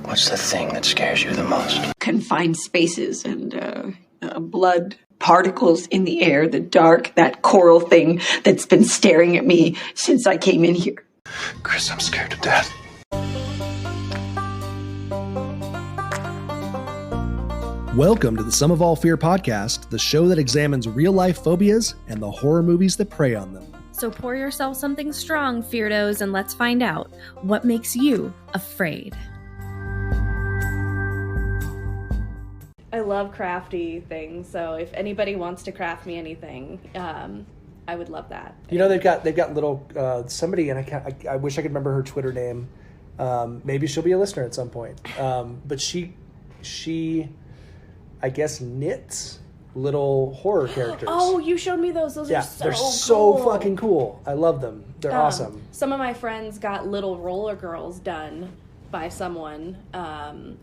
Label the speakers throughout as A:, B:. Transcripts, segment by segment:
A: What's the thing that scares you the most?
B: Confined spaces and blood particles in the air, the dark, that coral thing that's been staring at me since I came in here.
A: Chris, I'm scared to death.
C: Welcome to the Sum of All Fear podcast, the show that examines real-life phobias and the horror movies that prey on them.
D: So pour yourself something strong, Feardos, and let's find out what makes you afraid.
E: I love crafty things, so if anybody wants to craft me anything, I would love that.
C: You know, they've got little somebody, and I wish I could remember her Twitter name. Maybe she'll be a listener at some point. But she I guess knits little horror characters.
E: Oh, you showed me those. Those are so
C: they're
E: cool.
C: so fucking cool. I love them. They're awesome.
E: Some of my friends got little roller girls done by someone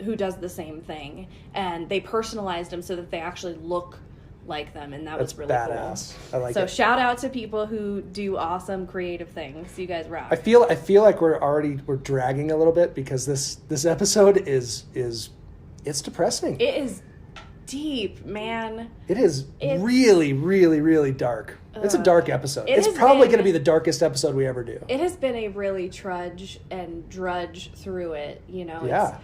E: who does the same thing, and they personalized them so that they actually look like them, and that's really
C: badass.
E: Cool.
C: I like
E: so
C: it.
E: shout out to people who do awesome creative things. You guys rock.
C: I feel like we're dragging a little bit because this episode is it's depressing.
E: It is deep, man.
C: It's really, really, really dark. It's a dark episode. It's probably going to be the darkest episode we ever do.
E: It has been a really trudge through it, you know.
C: Yeah.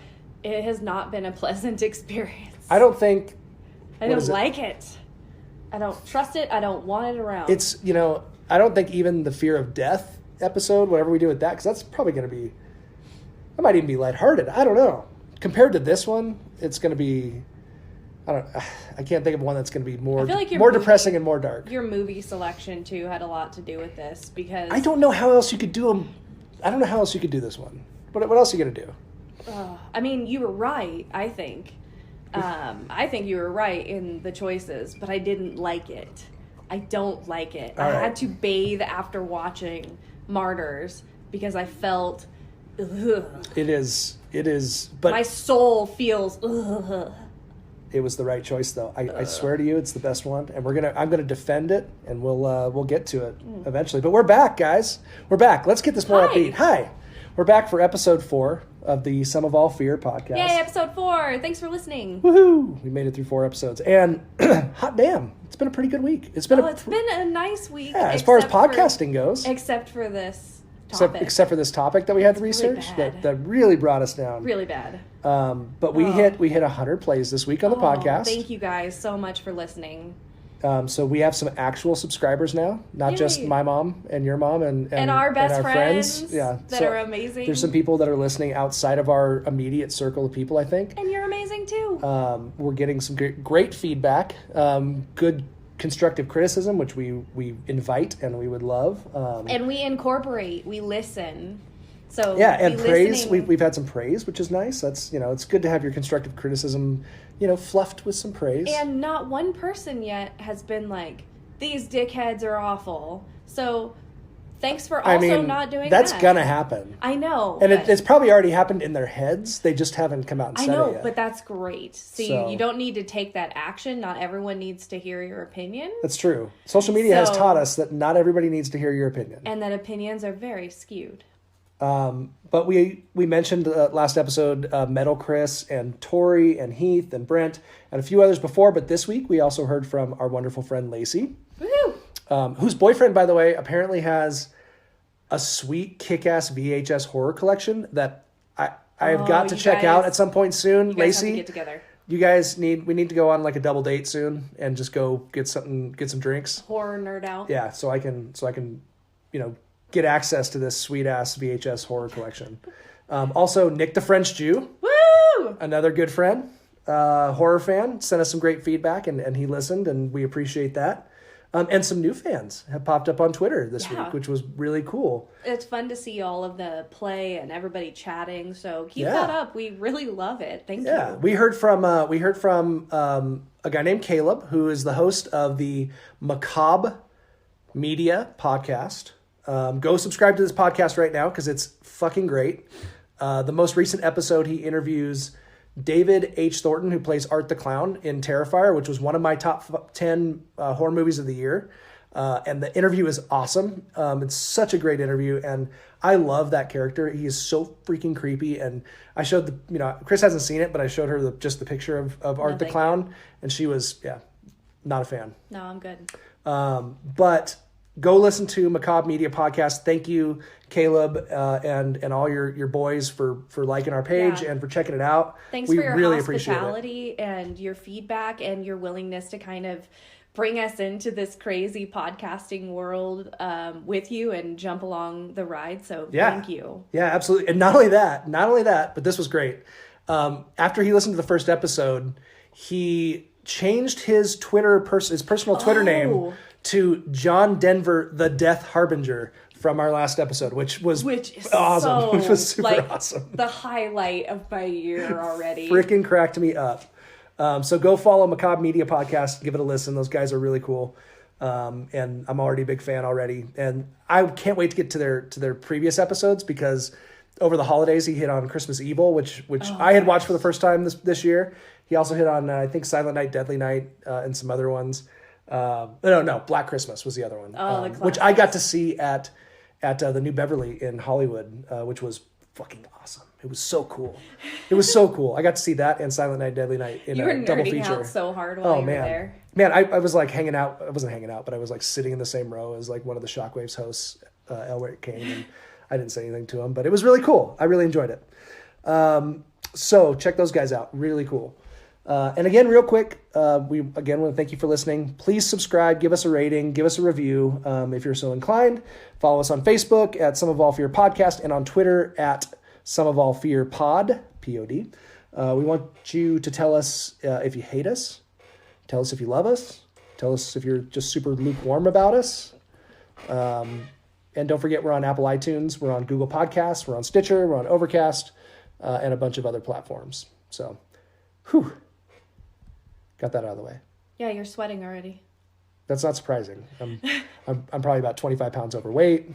E: It has not been a pleasant experience.
C: I don't
E: like it. I don't trust it. I don't want it around.
C: It's, I don't think even the fear of death episode, whatever we do with that, because that's probably going to be, that might even be lighthearted. I don't know. Compared to this one, it's going to be, I can't think of one that's going to be more depressing and more dark.
E: Your movie selection, too, had a lot to do with this, because
C: I don't know how else you could do them. I don't know how else you could do this one. What else are you going to do?
E: I mean, you were right, I think. I think you were right in the choices, but I didn't like it. I don't like it. I had to bathe after watching Martyrs because I felt, ugh.
C: It is, but
E: my soul feels, ugh.
C: It was the right choice, though. I swear to you, it's the best one, and I'm gonna defend it, and we'll get to it eventually. But we're back, guys. We're back. Let's get this more upbeat. Hi, we're back for episode 4 of the Sum of All Fear podcast.
E: Yay, episode 4! Thanks for listening.
C: Woohoo! We made it through 4 episodes, and hot damn, it's been a pretty good week. It's been
E: a nice week.
C: Yeah, as far as podcasting goes,
E: except for this topic.
C: Except for this topic that we had to research that really brought us down.
E: Really bad.
C: But we hit 100 plays this week on the podcast.
E: Thank you guys so much for listening.
C: So we have some actual subscribers now, not just my mom and your mom and
E: our best friends.
C: Yeah,
E: that are amazing.
C: There's some people that are listening outside of our immediate circle of people, I think.
E: And you're amazing too.
C: We're getting some great feedback, good constructive criticism, which we invite and we would love.
E: And we incorporate, we listen. So
C: yeah, and praise. We've had some praise, which is nice. That's it's good to have your constructive criticism, fluffed with some praise.
E: And not one person yet has been like, these dickheads are awful. So thanks for also not doing that.
C: That's gonna happen.
E: I know.
C: And it's probably already happened in their heads. They just haven't come out and said it yet.
E: But that's great. So you don't need to take that action. Not everyone needs to hear your opinion.
C: That's true. Social media has taught us that not everybody needs to hear your opinion.
E: And that opinions are very skewed.
C: But we mentioned last episode Metal Chris and Tori and Heath and Brent and a few others before, but this week we also heard from our wonderful friend Lacey, whose boyfriend, by the way, apparently has a sweet kick-ass VHS horror collection that I've got to check out at some point soon. Lacey,
E: have to get together.
C: We need to go on like a double date soon and just go get some drinks.
E: Horror nerd out.
C: Yeah, so I can get access to this sweet-ass VHS horror collection. Also, Nick the French Jew, another good friend, horror fan, sent us some great feedback, and he listened, and we appreciate that. And some new fans have popped up on Twitter this week, which was really cool.
E: It's fun to see all of the play and everybody chatting, so keep that up. We really love it. Thank you.
C: Yeah, we heard from a guy named Caleb, who is the host of the Macabre Media podcast. Go subscribe to this podcast right now because it's fucking great. The most recent episode, he interviews David H. Thornton, who plays Art the Clown in Terrifier, which was one of my top 10 horror movies of the year. And the interview is awesome. It's such a great interview, and I love that character. He is so freaking creepy. And I showed Chris hasn't seen it, but I showed her just the picture of Art the Clown, and she was not a fan.
E: No, I'm good.
C: But go listen to Macabre Media Podcast. Thank you, Caleb, and all your boys for liking our page and for checking it out.
E: Thanks for your hospitality and your feedback and your willingness to kind of bring us into this crazy podcasting world with you and jump along the ride. So thank you. Yeah,
C: absolutely. And not only that, but this was great. After he listened to the first episode, he changed his personal Twitter name to John Denver, the Death Harbinger, from our last episode, which is awesome. Which was super awesome.
E: The highlight of my year already.
C: Freaking cracked me up. So go follow Macabre Media Podcast. Give it a listen. Those guys are really cool. And I'm already a big fan already. And I can't wait to get to their previous episodes, because over the holidays he hit on Christmas Evil, which I had watched for the first time this year. He also hit on, I think, Silent Night, Deadly Night, and some other ones. No, Black Christmas was the other one. Which I got to see at the New Beverly in Hollywood, which was fucking awesome. It was so cool. I got to see that and Silent Night, Deadly Night in a double feature. You were nerding
E: out so hard while you were there.
C: Man, I was like hanging out. I wasn't hanging out, but I was like sitting in the same row as like one of the Shockwaves hosts, Elric came, and I didn't say anything to him, but it was really cool. I really enjoyed it. So check those guys out. Really cool. And again, real quick, we want to thank you for listening. Please subscribe, give us a rating, give us a review if you're so inclined. Follow us on Facebook at Some of All Fear Podcast and on Twitter at Some of All Fear Pod, P-O-D. We want you to tell us if you hate us. Tell us if you love us. Tell us if you're just super lukewarm about us. And don't forget, we're on Apple iTunes. We're on Google Podcasts. We're on Stitcher. We're on Overcast and a bunch of other platforms. So, whew. Got that out of the way.
E: Yeah, you're sweating already.
C: That's not surprising. I'm probably about 25 pounds overweight.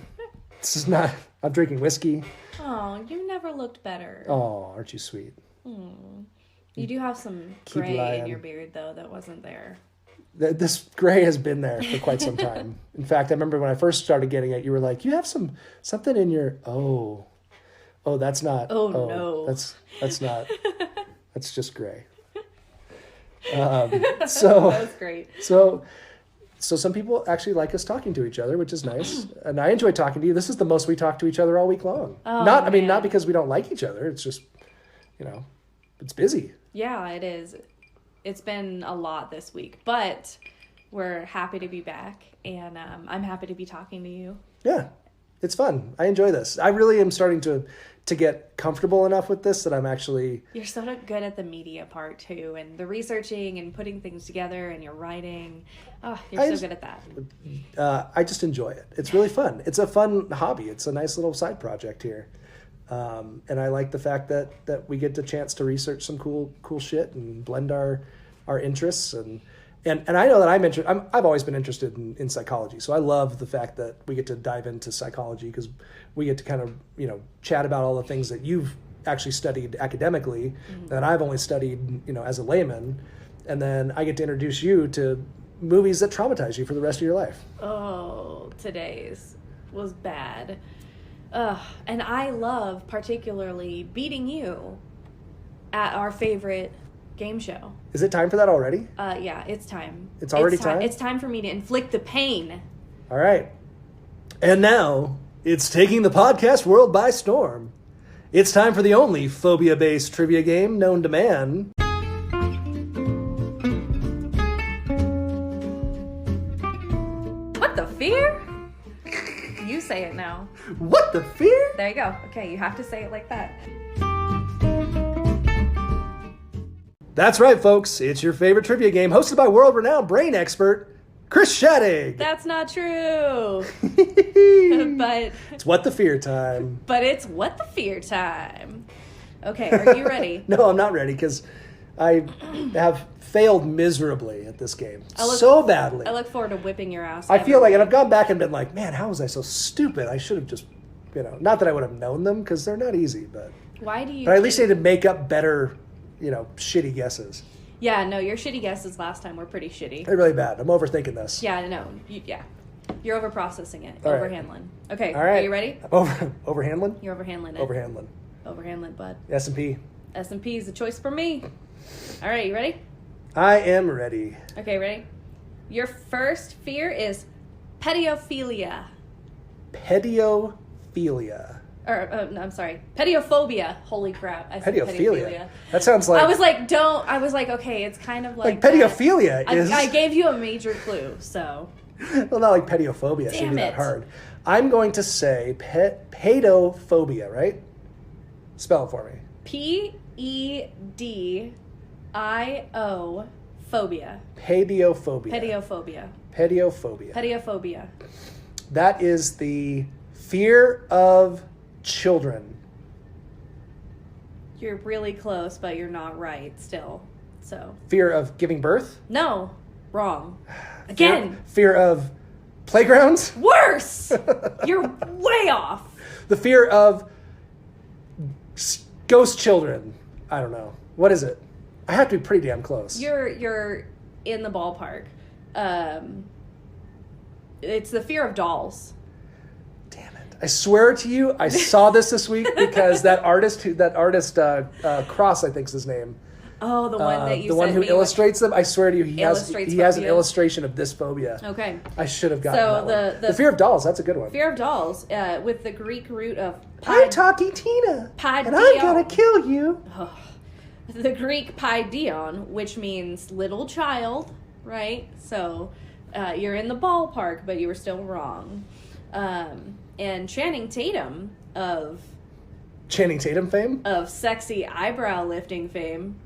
C: This is not. I'm drinking whiskey.
E: Oh, you never looked better.
C: Oh, aren't you sweet?
E: You do have some gray in your beard, though, that wasn't there.
C: This gray has been there for quite some time. In fact, I remember when I first started getting it, you were like, "You have something in your oh, that's not.
E: Oh no,
C: that's not. That's just gray."
E: That was great.
C: So some people actually like us talking to each other, which is nice. And I enjoy talking to you. This is the most we talk to each other all week long. Not because we don't like each other. It's just, it's busy.
E: Yeah, it is. It's been a lot this week, but we're happy to be back, and I'm happy to be talking to you.
C: Yeah, it's fun. I enjoy this. I really am starting to get comfortable enough with this that I'm actually...
E: You're so good at the media part, too, and the researching and putting things together and your writing. Oh, you're so good at that.
C: I just enjoy it. It's really fun. It's a fun hobby. It's a nice little side project here. And I like the fact that we get the chance to research some cool shit and blend our interests. And I know that I've always been interested in psychology. So I love the fact that we get to dive into psychology, because we get to kind of, chat about all the things that you've actually studied academically that I've only studied, as a layman. And then I get to introduce you to movies that traumatize you for the rest of your life.
E: Oh, today's was bad. And I love particularly beating you at our favorite game show.
C: Is it time for that already?
E: Yeah, it's time.
C: It's already time?
E: It's time for me to inflict the pain.
C: All right. And now, it's taking the podcast world by storm. It's time for the only phobia-based trivia game known to man.
E: What the fear? You say it now.
C: What the fear?
E: There you go. Okay, you have to say it like that.
C: That's right, folks. It's your favorite trivia game, hosted by world-renowned brain expert, Chris Shattig.
E: That's not true. But
C: it's what the fear time.
E: But it's what the fear time. Okay, are you ready?
C: No, I'm not ready, because I have failed miserably at this game. So badly.
E: I look forward to whipping your ass.
C: I feel like, and I've gone back and been like, man, how was I so stupid? I should have just, not that I would have known them, because they're not easy, but...
E: Why do you...
C: But I at least need to make up better... shitty guesses.
E: Yeah, no, your shitty guesses last time were pretty shitty.
C: They're really bad. I'm overthinking this.
E: Yeah, no, yeah. You're overprocessing it.
C: All right.
E: Overhandling. Okay.
C: All right.
E: Are you ready?
C: Overhandling?
E: You're overhandling it.
C: Overhandling.
E: Overhandling, bud.
C: S&P.
E: S&P is the choice for me. All right. You ready?
C: I am ready.
E: Okay. Ready? Your first fear is pedophilia.
C: Pedophilia.
E: Or, no, I'm sorry. Pediophobia. Holy crap. I said
C: Pedophilia. That sounds like...
E: I was like, okay, it's kind of like
C: pedophilia is...
E: I gave you a major clue, so...
C: Well, not like pediophobia. It shouldn't be that hard. I'm going to say pedophobia, right? Spell it for me.
E: P-E-D-I-O phobia.
C: Pediophobia.
E: Pediophobia.
C: That is the fear of children.
E: You're really close, but you're not right still. So
C: Fear of giving birth?
E: no, wrong. Again.
C: Fear of playgrounds?
E: Worse. You're way off.
C: The fear of ghost children. I don't know. What is it? I have to be pretty damn close.
E: You're in the ballpark. It's the fear of dolls.
C: Damn it. I swear to you, I saw this week because that artist, Cross, I think is his name.
E: Oh, the one that you
C: the one
E: sent
C: who
E: me
C: illustrates them. I swear to you, he has an
E: phobia.
C: illustration of this phobia.
E: Okay.
C: I should have gotten
E: So
C: that one.
E: the
C: The fear of dolls, that's a good one.
E: Fear of dolls, with the Greek root of
C: I'm Talkie Tina,
E: Paideon.
C: and I'm gonna kill you.
E: The Greek paideon, which means little child, right? So you're in the ballpark, but you were still wrong. And Channing Tatum of
C: Fame?
E: Of sexy eyebrow lifting fame.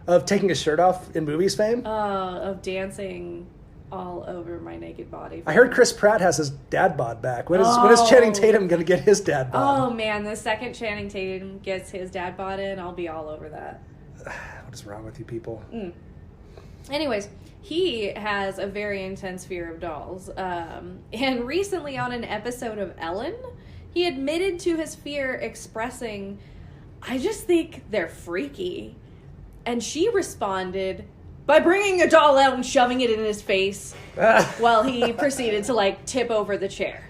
C: Of taking his shirt off in movies fame?
E: Of dancing all over my naked body.
C: I heard Chris Pratt has his dad bod back. When is Channing Tatum going to get his dad bod?
E: Oh, man. The second Channing Tatum gets his dad bod in, I'll be all over that.
C: What is wrong with you people?
E: Anyways, he has a very intense fear of dolls. And recently on an episode of Ellen, he admitted to his fear, expressing, I just think they're freaky. And she responded by bringing a doll out and shoving it in his face while he proceeded to tip over the chair.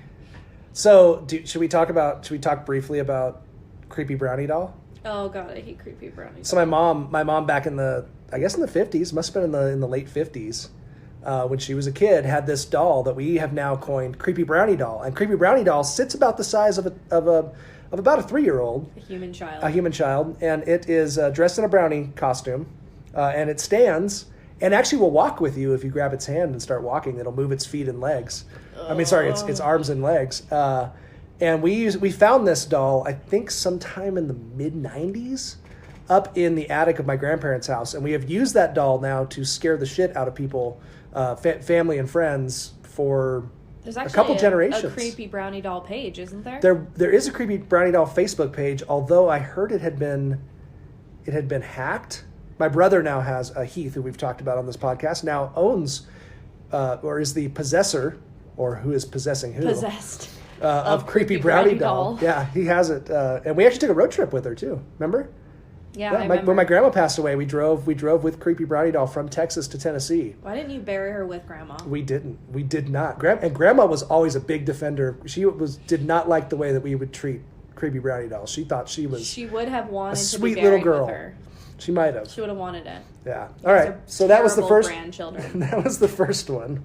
C: So, should we talk briefly about Creepy Brownie Doll?
E: Oh god, I hate creepy brownies.
C: So my mom back in the 50s, must have been in the late 50s, when she was a kid, had this doll that we have now coined Creepy Brownie Doll. And Creepy Brownie Doll sits about the size of about a 3-year-old. A human child. And it is dressed in a brownie costume. And it stands and actually will walk with you if you grab its hand and start walking. It'll move its feet and legs. Its arms and legs. And we found this doll, I think sometime in the mid-90s, up in the attic of my grandparents' house. And we have used that doll now to scare the shit out of people, family and friends, for
E: There's actually
C: a couple generations.
E: A creepy brownie doll page, isn't there?
C: There is a Creepy Brownie Doll Facebook page, although I heard it had been hacked. My brother now has, Heath, who we've talked about on this podcast, now owns, or is the possessor, or who is possessing who?
E: Possessed.
C: Of Creepy Brownie Doll. Yeah, he has it. And we actually took a road trip with her, too. Remember?
E: Yeah, I remember.
C: When my grandma passed away, we drove with Creepy Brownie Doll from Texas to Tennessee.
E: Why didn't you bury her with Grandma?
C: We didn't. We did not. And Grandma was always a big defender. She did not like the way that we would treat Creepy Brownie Doll. She thought she was
E: She would have wanted
C: a
E: to
C: sweet
E: be buried
C: little girl.
E: with her.
C: She might have.
E: She would have wanted it.
C: Yeah. All right. So that was the first.
E: Grandchildren.
C: That was the first one.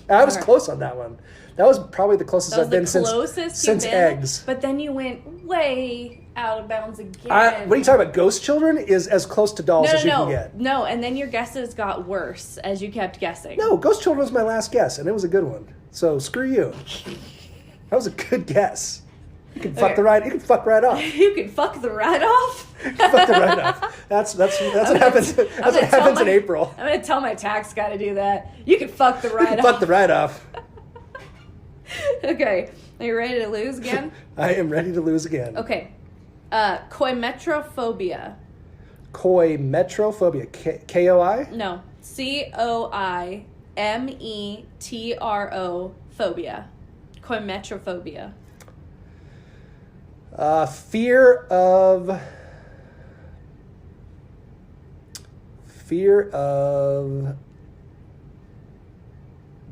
C: I was close on that one. That was probably the closest I've been since eggs.
E: But then you went way out of bounds again.
C: What are you talking about? Ghost children is as close to dolls as you can get.
E: No, and then your guesses got worse as you kept guessing.
C: No, Ghost Children was my last guess, and it was a good one. So screw you. That was a good guess. You can fuck the right. You can fuck right off.
E: You can fuck the right off.
C: You can fuck the right off. That's what happens. That's what happens in April.
E: I'm gonna tell my tax guy to do that. You can fuck the right off.
C: Fuck the right off.
E: Okay, are you ready to lose again?
C: I am ready to lose again.
E: Okay, coimetrophobia.
C: Coimetrophobia. K-O-I?
E: No, C-O-I-M-E-T-R-O phobia. Coimetrophobia.
C: Fear of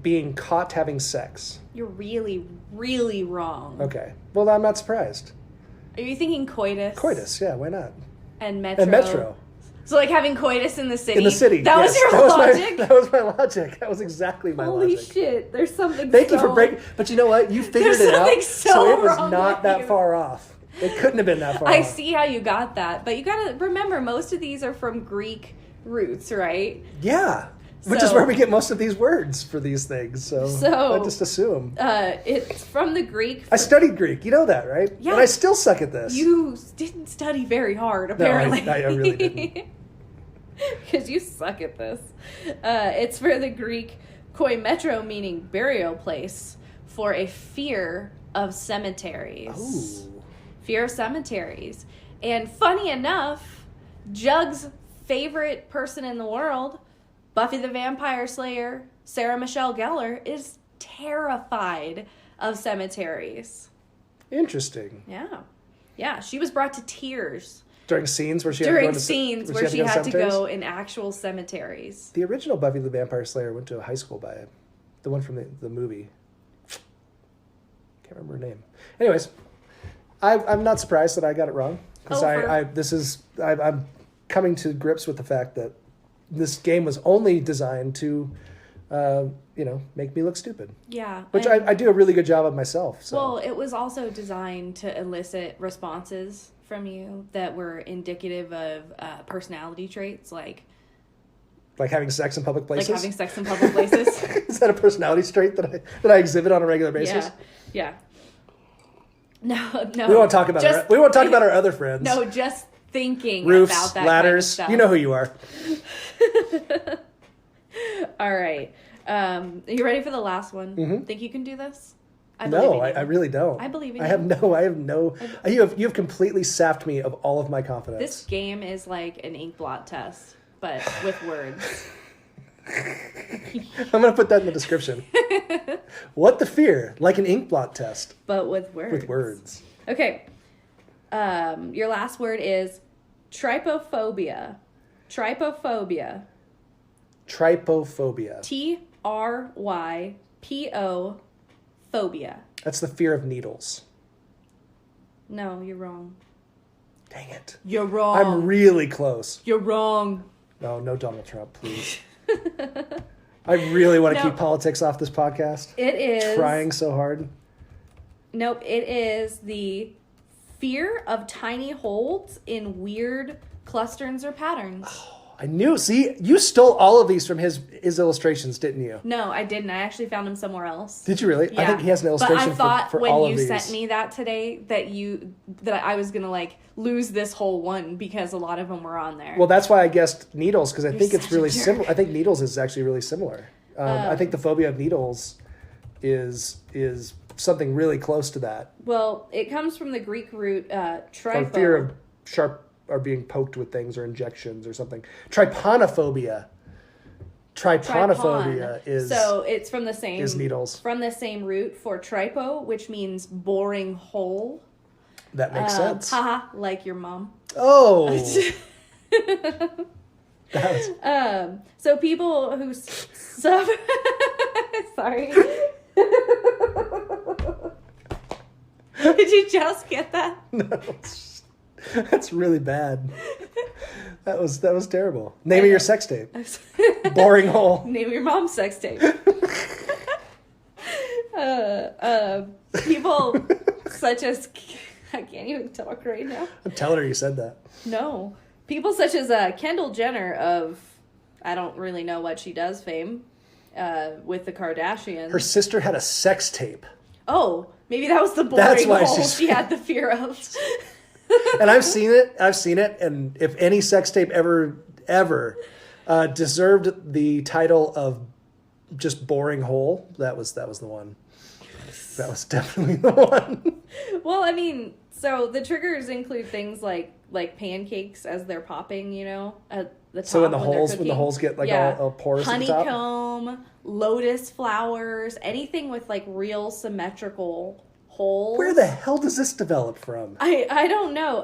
C: being caught having sex.
E: You're really, really wrong.
C: Okay. Well, I'm not surprised.
E: Are you thinking coitus?
C: Coitus, yeah, why not?
E: And metro.
C: And metro.
E: So like having coitus in the city.
C: In the city.
E: That was your logic?
C: That was my logic. That was exactly my
E: Holy
C: logic.
E: shit. There's something
C: Thank you for breaking. But you know what? You figured it out. So it was not that far off. It couldn't have been that far off.
E: I see how you got that. But you got to remember, most of these are from Greek roots, right?
C: Yeah. Which is where we get most of these words for these things. So I just assume.
E: It's from the Greek.
C: I studied Greek. You know that, right?
E: Yeah.
C: And I still suck at this.
E: You didn't study very hard, apparently.
C: No, I really didn't.
E: Because you suck at this. It's for the Greek koi metro, meaning burial place, for a fear of cemeteries.
C: Ooh.
E: Fear of cemeteries. And funny enough, Jug's favorite person in the world, Buffy the Vampire Slayer, Sarah Michelle Gellar, is terrified of cemeteries.
C: Interesting.
E: Yeah. Yeah, she was brought to tears.
C: During scenes where she had to
E: go in actual cemeteries.
C: The original Buffy the Vampire Slayer went to a high school by the one from the movie. Can't remember her name. Anyways, I'm not surprised that I got it wrong. Because I'm coming to grips with the fact that this game was only designed to, make me look stupid.
E: Yeah.
C: Which I do a really good job of myself. So.
E: Well, it was also designed to elicit responses from you that were indicative of personality traits, like
C: having sex in public places.
E: Like having sex in public places.
C: Is that a personality trait that I exhibit on a regular basis?
E: Yeah. No.
C: We won't talk about our other friends.
E: No, just thinking
C: roofs,
E: about that
C: ladders.
E: Kind of stuff.
C: You know who you are.
E: All right. Are you ready for the last one?
C: Mm-hmm.
E: Think you can do this?
C: I really don't.
E: I believe in you.
C: I have no. You have completely sapped me of all of my confidence.
E: This game is like an ink blot test, but with words.
C: I'm going to put that in the description. What the fear? Like an ink blot test.
E: But with words.
C: With words.
E: Okay. Your last word is trypophobia. Trypophobia.
C: Trypophobia.
E: Trypo phobia.
C: That's the fear of needles.
E: No, you're wrong.
C: Dang it.
E: You're wrong.
C: I'm really close.
E: You're wrong.
C: No Donald Trump, please. I really want to keep politics off this podcast.
E: It is.
C: Trying so hard.
E: Nope, it is the fear of tiny holes in weird clusters or patterns.
C: I knew. See, you stole all of these from his illustrations, didn't you?
E: No, I didn't. I actually found them somewhere else.
C: Did you really?
E: Yeah.
C: I think he has an illustration
E: but I thought
C: for all of these.
E: when you sent me that today that I was going to lose this whole one because a lot of them were on there.
C: Well, that's why I guessed needles, because I think it's really similar. I think needles is actually really similar. I think the phobia of needles is something really close to that.
E: Well, it comes from the Greek root
C: From fear of sharp or being poked with things or injections or something. Tryponophobia. Tryponophobia is...
E: So it's from the same...
C: Is needles.
E: From the same root for trypo, which means boring hole.
C: That makes sense.
E: Haha, like your mom.
C: Oh!
E: So people who suffer... Sorry. Did you just get that?
C: No. That's really bad. That was terrible. Name of your sex tape. Boring hole.
E: Name of your mom's sex tape. People such as... I can't even talk right now.
C: I'm telling her you said that.
E: No. People such as Kendall Jenner of... I don't really know what she does fame. With the Kardashians.
C: Her sister had a sex tape.
E: Oh, maybe that was the boring hole she had the fear of.
C: And I've seen it, and if any sex tape ever deserved the title of just boring hole, that was the one. That was definitely the one.
E: Well, I mean, so the triggers include things like pancakes as they're popping, at the top.
C: So when the holes get all porous at the top?
E: Honeycomb, lotus flowers, anything with real symmetrical holes.
C: Where the hell does this develop from?
E: I don't know.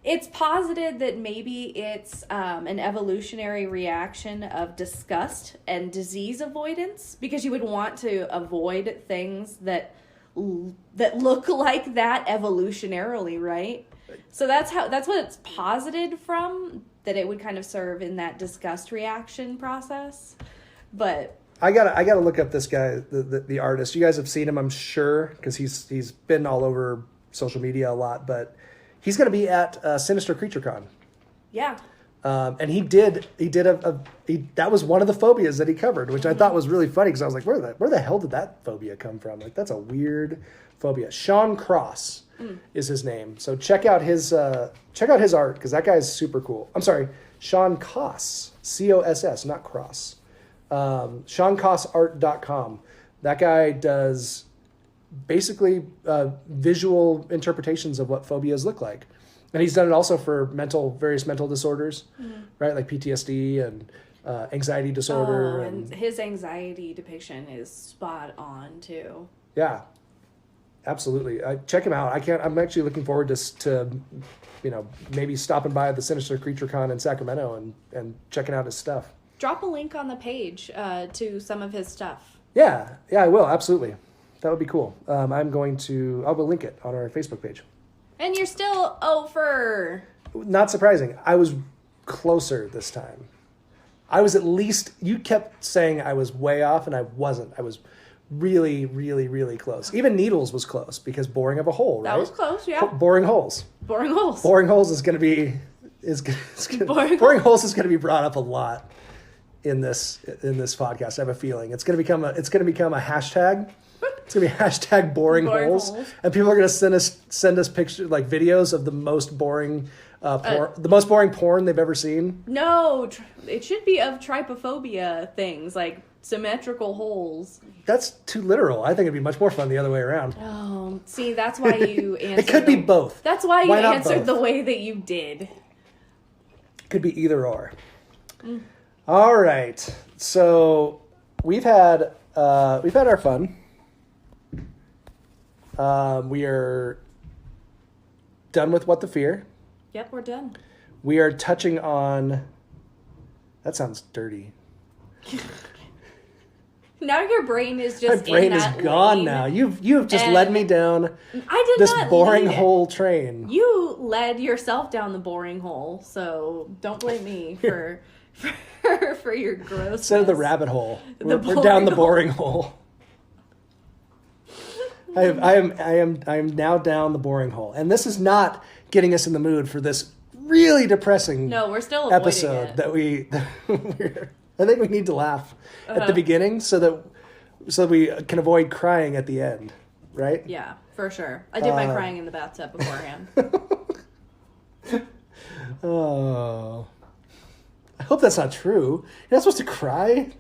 E: It's posited that maybe it's an evolutionary reaction of disgust and disease avoidance, because you would want to avoid things that look like that evolutionarily, right? So that's what it's posited from, that it would kind of serve in that disgust reaction process. But
C: I gotta look up this guy, the artist. You guys have seen him, I'm sure, because he's been all over social media a lot, but he's going to be at Sinister Creature Con.
E: Yeah.
C: And that was one of the phobias that he covered, which I thought was really funny, because I was like, where the hell did that phobia come from? Like, that's a weird phobia. Sean Cross is his name. So check out his art, because that guy is super cool. I'm sorry, Sean Koss, Coss, not Cross. SeanKossArt.com. That guy does basically visual interpretations of what phobias look like. And he's done it also for various mental disorders, right? Like PTSD and anxiety disorder.
E: And his anxiety depiction is spot on too.
C: Yeah, absolutely. Check him out. I'm actually looking forward to maybe stopping by the Sinister Creature Con in Sacramento and checking out his stuff.
E: Drop a link on the page to some of his stuff.
C: Yeah, I will. Absolutely. That would be cool. I will link it on our Facebook page.
E: And you're still over.
C: Not surprising. I was closer this time. I was at least, you kept saying I was way off, and I wasn't. I was really, really, really close. Even Needles was close, because Boring of a Hole, right?
E: That was close, yeah.
C: Boring Holes.
E: Boring Holes.
C: Boring Holes is going to be, Boring Holes is going to be brought up a lot in this podcast. I have a feeling it's going to become a hashtag. It's gonna be hashtag boring holes, and people are gonna send us pictures, like videos of the most boring the most boring porn they've ever seen.
E: No, it should be of trypophobia things, like symmetrical holes.
C: That's too literal. I think it'd be much more fun the other way around.
E: Oh, see, that's why you answered.
C: It could be both.
E: That's why you answered
C: both?
E: The way that you did.
C: Could be either or. All right, so we've had our fun. We are done with What the Fear.
E: Yep, we're done.
C: We are touching on... That sounds dirty.
E: Now your brain is just
C: My brain
E: in
C: is
E: that
C: gone
E: lane.
C: now. You've just led me down this boring hole train.
E: You led yourself down the boring hole, so don't blame me for your gross.
C: Instead of the rabbit hole, we're down the boring hole. I am now down the boring hole, and this is not getting us in the mood for this really depressing
E: we're still avoiding
C: episode
E: it.
C: that I think we need to laugh at the beginning so that we can avoid crying at the end, right?
E: Yeah, for sure. I did my crying in the bathtub beforehand.
C: Oh, I hope that's not true. You're not supposed to cry.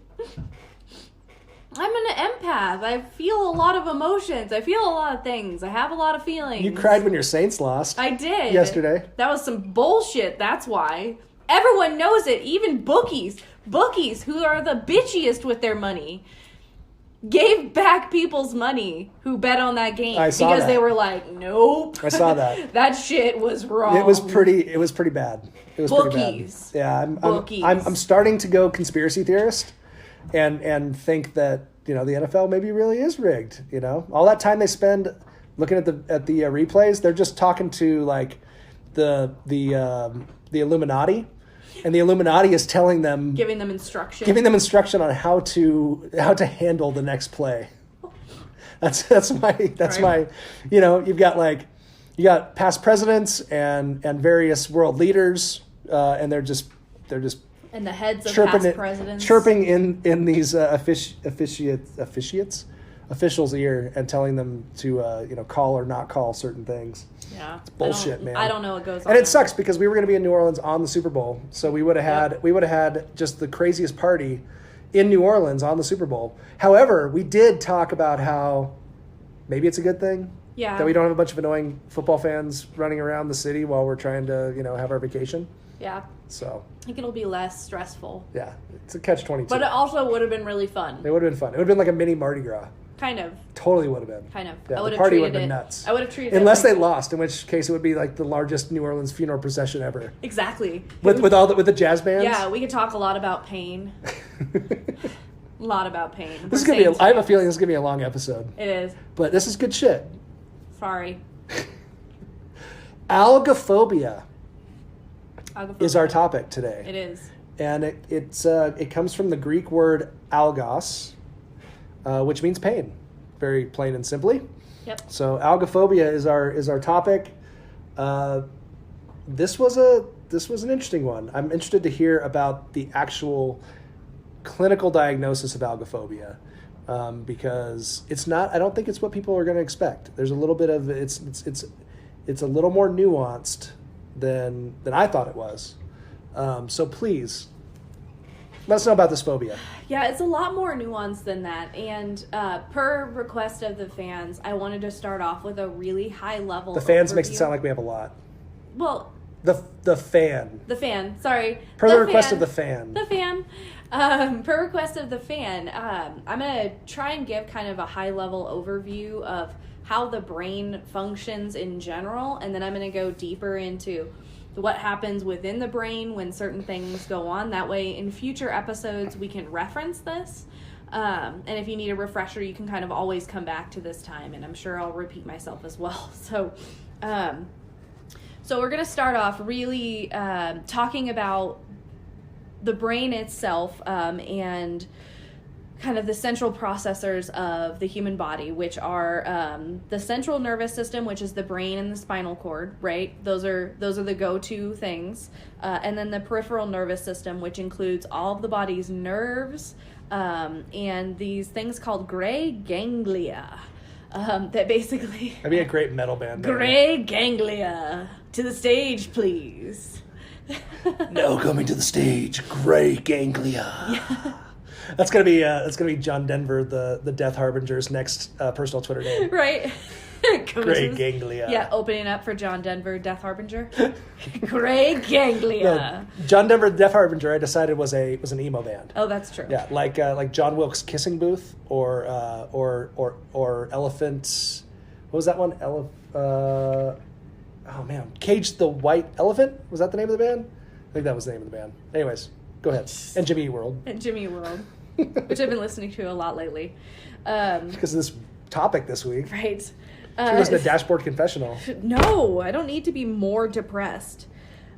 E: I'm an empath. I feel a lot of emotions. I feel a lot of things. I have a lot of feelings.
C: You cried when your Saints lost.
E: I did.
C: Yesterday.
E: That was some bullshit, that's why. Everyone knows it, even bookies. Bookies, who are the bitchiest with their money, gave back people's money who bet on that game. Because they were like, nope.
C: I saw that.
E: That shit was wrong.
C: It was pretty bad. It was
E: bookies.
C: pretty bad. Yeah,
E: Bookies.
C: I'm starting to go conspiracy theorist. And think that the NFL maybe really is rigged. All that time they spend looking at the replays, they're just talking to like the Illuminati, and the Illuminati is telling them, giving them instruction on how to handle the next play. That's my you've got past presidents and various world leaders, and they're just.
E: And the heads of past presidents.
C: Chirping in these officials' ear and telling them to call or not call certain things.
E: Yeah.
C: It's bullshit, man.
E: I don't know what goes on.
C: And it sucks because we were going to be in New Orleans on the Super Bowl. So we would have had just the craziest party in New Orleans on the Super Bowl. However, we did talk about how maybe it's a good thing.
E: Yeah.
C: That we don't have a bunch of annoying football fans running around the city while we're trying to, have our vacation.
E: Yeah.
C: So
E: I think it'll be less stressful.
C: Yeah, it's a catch-22.
E: But it also would have been really fun.
C: It would have been fun. It would have been like a mini Mardi Gras.
E: Kind of.
C: Totally would have been.
E: Kind of.
C: Yeah,
E: I would
C: the
E: have
C: party
E: treated
C: would have
E: it.
C: been nuts.
E: I would have treated
C: Unless
E: it
C: they lost, in which case it would be like the largest New Orleans funeral procession ever.
E: Exactly.
C: With the jazz bands.
E: Yeah, we could talk a lot about pain. A lot about pain.
C: This is gonna be. I have a feeling this is gonna be a long episode.
E: It is.
C: But this is good shit.
E: Sorry.
C: Algophobia is our
E: Algophobia.
C: topic today.
E: It is.
C: And it comes from the Greek word algos, which means pain, very plain and simply.
E: Yep.
C: So algophobia is our topic. This was an interesting one. I'm interested to hear about the actual clinical diagnosis of algophobia, because it's not. I don't think it's what people are going to expect. There's a little bit of it's a little more nuanced than I thought it was. So please, let us know about this phobia.
E: Yeah, it's a lot more nuanced than that. And per request of the fans, I wanted to start off with a really high level.
C: The fans
E: overview.
C: makes it sound like we have a lot.
E: Well,
C: The fan.
E: the fan. Sorry.
C: Per the request of the fan.
E: The fan. Per request of the fan, I'm going to try and give kind of a high level overview of how the brain functions in general, and then I'm going to go deeper into what happens within the brain when certain things go on. That way, in future episodes, we can reference this. And if you need a refresher, you can kind of always come back to this time, and I'm sure I'll repeat myself as well. So we're going to start off really talking about the brain itself and kind of the central processors of the human body, which are the central nervous system, which is the brain and the spinal cord, right? Those are the go-to things. And then the peripheral nervous system, which includes all of the body's nerves and these things called gray ganglia. That basically...
C: That'd be a great metal band name.
E: Gray ganglia. To the stage, please.
C: No, coming to the stage, gray ganglia. Yeah. That's gonna be John Denver, the Death Harbinger's next personal Twitter name.
E: Right.
C: Gray ganglia.
E: Yeah, opening up for John Denver, Death Harbinger. Gray ganglia.
C: No, John Denver, the Death Harbinger, I decided was an emo band.
E: Oh, that's true.
C: Yeah, like John Wilkes' Kissing Booth or Elephant. What was that one? Oh man, Cage the White Elephant. Was that the name of the band? I think that was the name of the band. Anyways, go ahead. And Jimmy Eat World.
E: And Jimmy Eat World, which I've been listening to a lot lately.
C: Because of this topic this week.
E: Right.
C: Should we listen to Dashboard Confessional?
E: No, I don't need to be more depressed.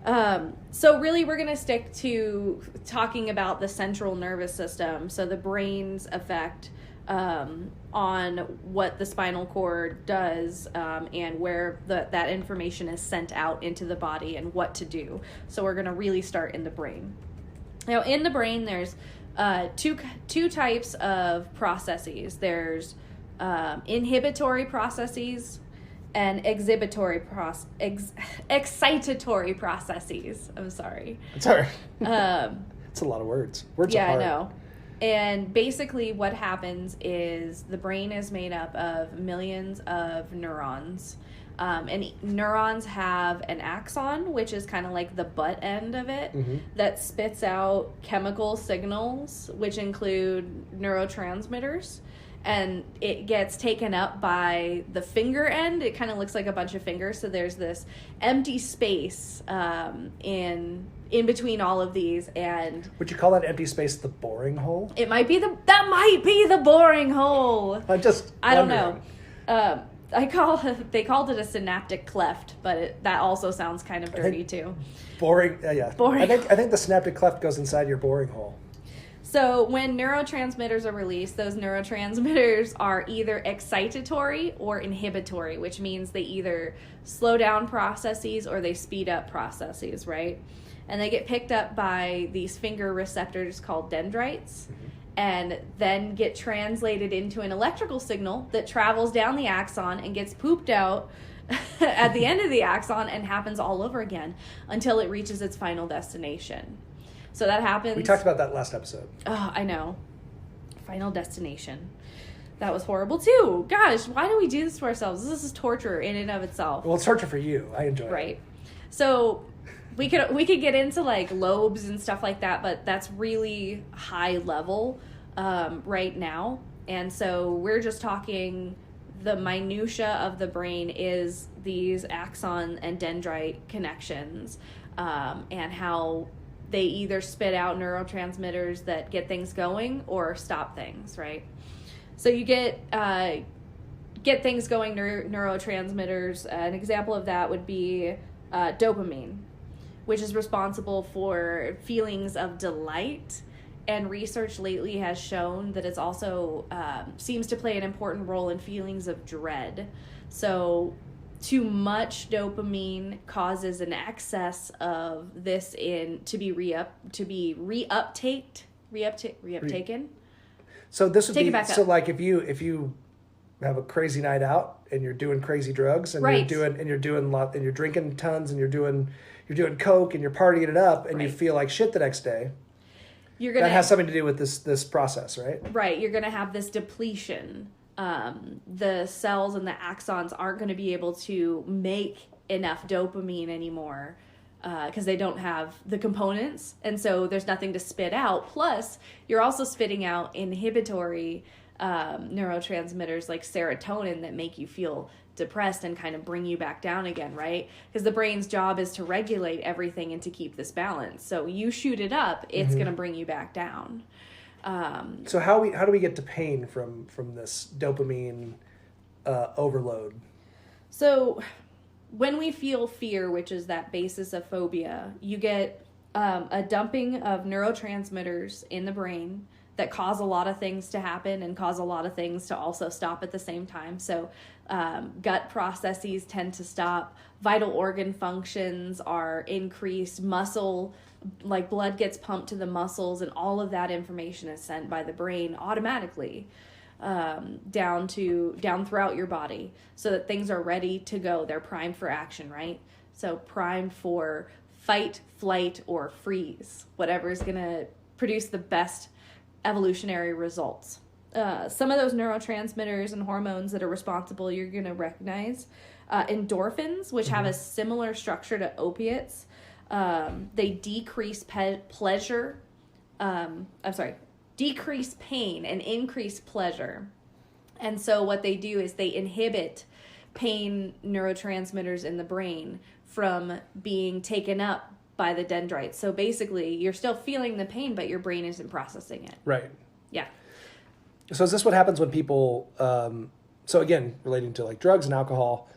E: So really, we're going to stick to talking about the central nervous system, so the brain's effect on what the spinal cord does and where that information is sent out into the body and what to do. So we're going to really start in the brain. Now, in the brain, there's two types of processes. There's inhibitory processes and excitatory processes. I'm sorry.
C: It's all right. It's a lot of words. Words are hard.
E: Yeah, I know. And basically what happens is the brain is made up of millions of neurons. And neurons have an axon, which is kind of like the butt end of it, that spits out chemical signals, which include neurotransmitters. And it gets taken up by the finger end. It kind of looks like a bunch of fingers. So there's this empty space in between all of these. And
C: would you call that empty space the boring hole?
E: it might be that might be the boring hole.
C: I
E: don't know. They called it a synaptic cleft, but that also sounds kind of dirty too.
C: Boring. Yeah.
E: Boring.
C: I think the synaptic cleft goes inside your boring hole.
E: So when neurotransmitters are released, those neurotransmitters are either excitatory or inhibitory, which means they either slow down processes or they speed up processes, right? And they get picked up by these finger receptors called dendrites, and then get translated into an electrical signal that travels down the axon and gets pooped out at the end of the axon and happens all over again until it reaches its final destination. So that happens.
C: We talked about that last episode.
E: Oh, I know. Final destination. That was horrible too. Gosh, why do we do this to ourselves? This is torture in and of itself.
C: Well, it's torture for you. I enjoy it.
E: Right. So we could get into like lobes and stuff like that, but that's really high level right now. And so we're just talking the minutia of the brain is these axon and dendrite connections, and how they either spit out neurotransmitters that get things going or stop things, right? So you get things going neurotransmitters. An example of that would be dopamine, which is responsible for feelings of delight. And research lately has shown that it's also seems to play an important role in feelings of dread. So too much dopamine causes an excess of this to be reuptaken.
C: So this would
E: Take
C: be
E: it back
C: so
E: up.
C: like if you have a crazy night out and you're doing crazy drugs and
E: Right.
C: you're drinking tons and you're doing coke and you're partying it up and you
E: Right.
C: feel like shit the next day.
E: You're gonna
C: That has something to do with this process, right?
E: Right, you're going to have this depletion. The cells and the axons aren't going to be able to make enough dopamine anymore because they don't have the components, and so there's nothing to spit out. Plus, you're also spitting out inhibitory neurotransmitters like serotonin that make you feel depressed and kind of bring you back down again, right? Because the brain's job is to regulate everything and to keep this balance. So you shoot it up, it's going to bring you back down.
C: So how do we get to pain from this dopamine overload?
E: So when we feel fear, which is that basis of phobia, you get a dumping of neurotransmitters in the brain that cause a lot of things to happen and cause a lot of things to also stop at the same time. So gut processes tend to stop, vital organ functions are increased, muscle, like blood gets pumped to the muscles, and all of that information is sent by the brain automatically down throughout your body so that things are ready to go. They're primed for action, right? So primed for fight, flight, or freeze, whatever is going to produce the best evolutionary results. Some of those neurotransmitters and hormones that are responsible, you're going to recognize endorphins, which have a similar structure to opiates. They decrease decrease pain and increase pleasure. And so what they do is they inhibit pain neurotransmitters in the brain from being taken up by the dendrites. So basically, you're still feeling the pain, but your brain isn't processing it.
C: Right.
E: Yeah.
C: So is this what happens when people? So again, relating to like drugs and alcohol,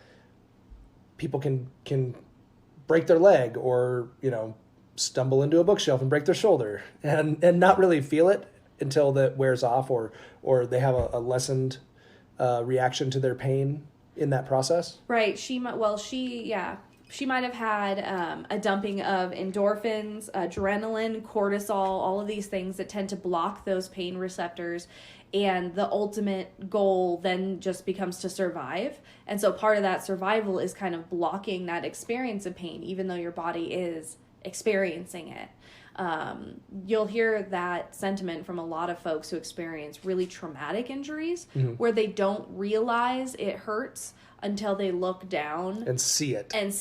C: people can break their leg or stumble into a bookshelf and break their shoulder and not really feel it until that wears off or they have a lessened reaction to their pain in that process.
E: Right. She might have had a dumping of endorphins, adrenaline, cortisol, all of these things that tend to block those pain receptors. And the ultimate goal then just becomes to survive. And so part of that survival is kind of blocking that experience of pain, even though your body is experiencing it. You'll hear that sentiment from a lot of folks who experience really traumatic injuries where they don't realize it hurts until they look down
C: and see it.
E: And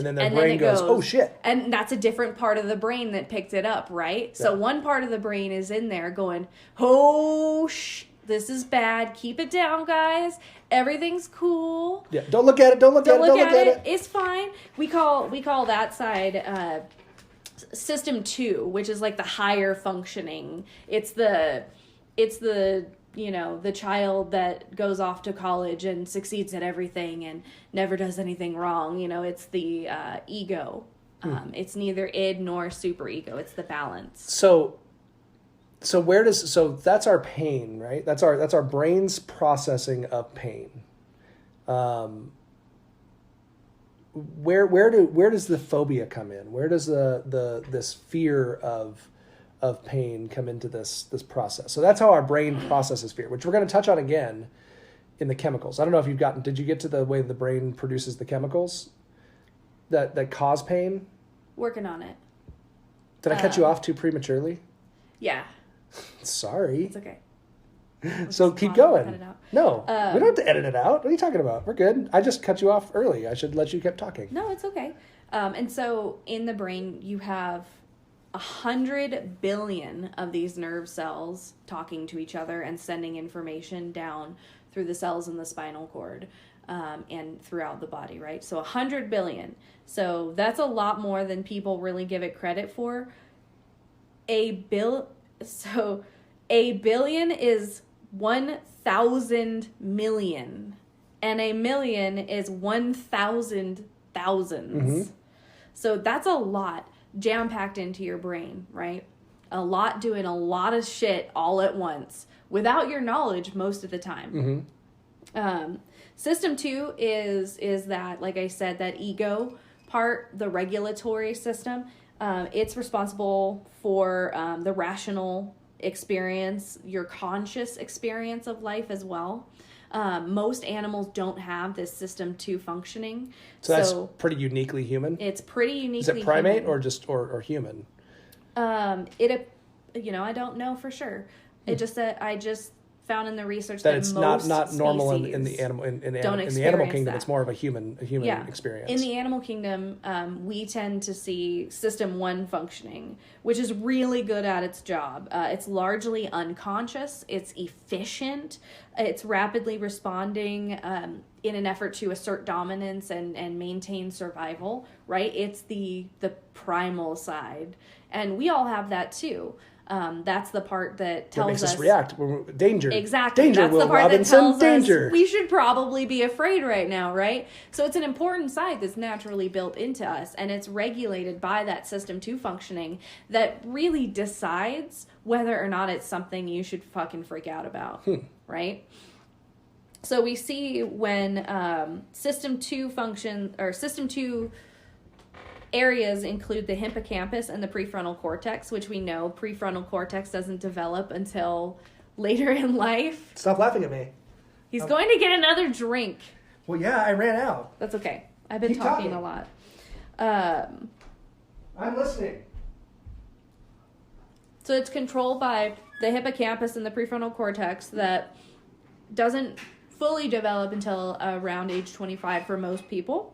C: then their brain goes, oh shit.
E: And that's a different part of the brain that picked it up, right? Yeah. So one part of the brain is in there going, oh this is bad. Keep it down, guys. Everything's cool.
C: Yeah, don't look at it. Don't look at it.
E: It's fine. We call that side system 2, which is like the higher functioning. It's the the child that goes off to college and succeeds at everything and never does anything wrong. It's the ego. It's neither id nor superego. It's the balance. So
C: that's our pain, right? That's our brain's processing of pain. Where does the phobia come in? Where does this fear of pain come into this process? So that's how our brain processes fear, which we're going to touch on again in the chemicals. I don't know if did you get to the way the brain produces the chemicals that cause pain?
E: Working on it.
C: Did I cut you off too prematurely?
E: Yeah.
C: Sorry.
E: It's okay.
C: So keep going. No, we don't have to edit it out. What are you talking about? We're good. I just cut you off early. I should let you keep talking.
E: No, it's okay. And so in the brain, you have 100 billion of these nerve cells talking to each other and sending information down through the cells in the spinal cord and throughout the body, right? So 100 billion. So that's a lot more than people really give it credit for. A billion is 1,000 million, and a million is 1,000 thousands. So that's a lot jam-packed into your brain, right? A lot doing a lot of shit all at once without your knowledge most of the time. System 2 is that, like I said, that ego part, the regulatory system. It's responsible for the rational experience, your conscious experience of life as well. Most animals don't have this system 2 functioning.
C: So that's pretty uniquely human?
E: It's pretty uniquely
C: human. Is it primate
E: human.
C: or just or human?
E: I don't know for sure. It just that I just found in the research
C: that
E: that
C: it's
E: most
C: not normal in the animal kingdom.
E: that.
C: It's more of a human experience.
E: In the animal kingdom, we tend to see system 1 functioning, which is really good at its job. It's largely unconscious. It's efficient. It's rapidly responding in an effort to assert dominance and maintain survival. Right? It's the primal side, and we all have that too. That's the part that tells
C: makes us react. Danger.
E: Exactly.
C: Danger,
E: That's
C: Will
E: the part
C: Robinson.
E: that tells
C: Danger.
E: us we should probably be afraid right now, right? So it's an important side that's naturally built into us, and it's regulated by that system 2 functioning that really decides whether or not it's something you should fucking freak out about, right? So we see when system 2 areas include the hippocampus and the prefrontal cortex, which we know prefrontal cortex doesn't develop until later in life.
C: Stop laughing at me.
E: He's going to get another drink.
C: Well, yeah, I ran out.
E: That's okay. I've been
C: Keep
E: talking
C: talking.
E: a lot.
C: I'm listening.
E: So it's controlled by the hippocampus and the prefrontal cortex that doesn't fully develop until around age 25 for most people.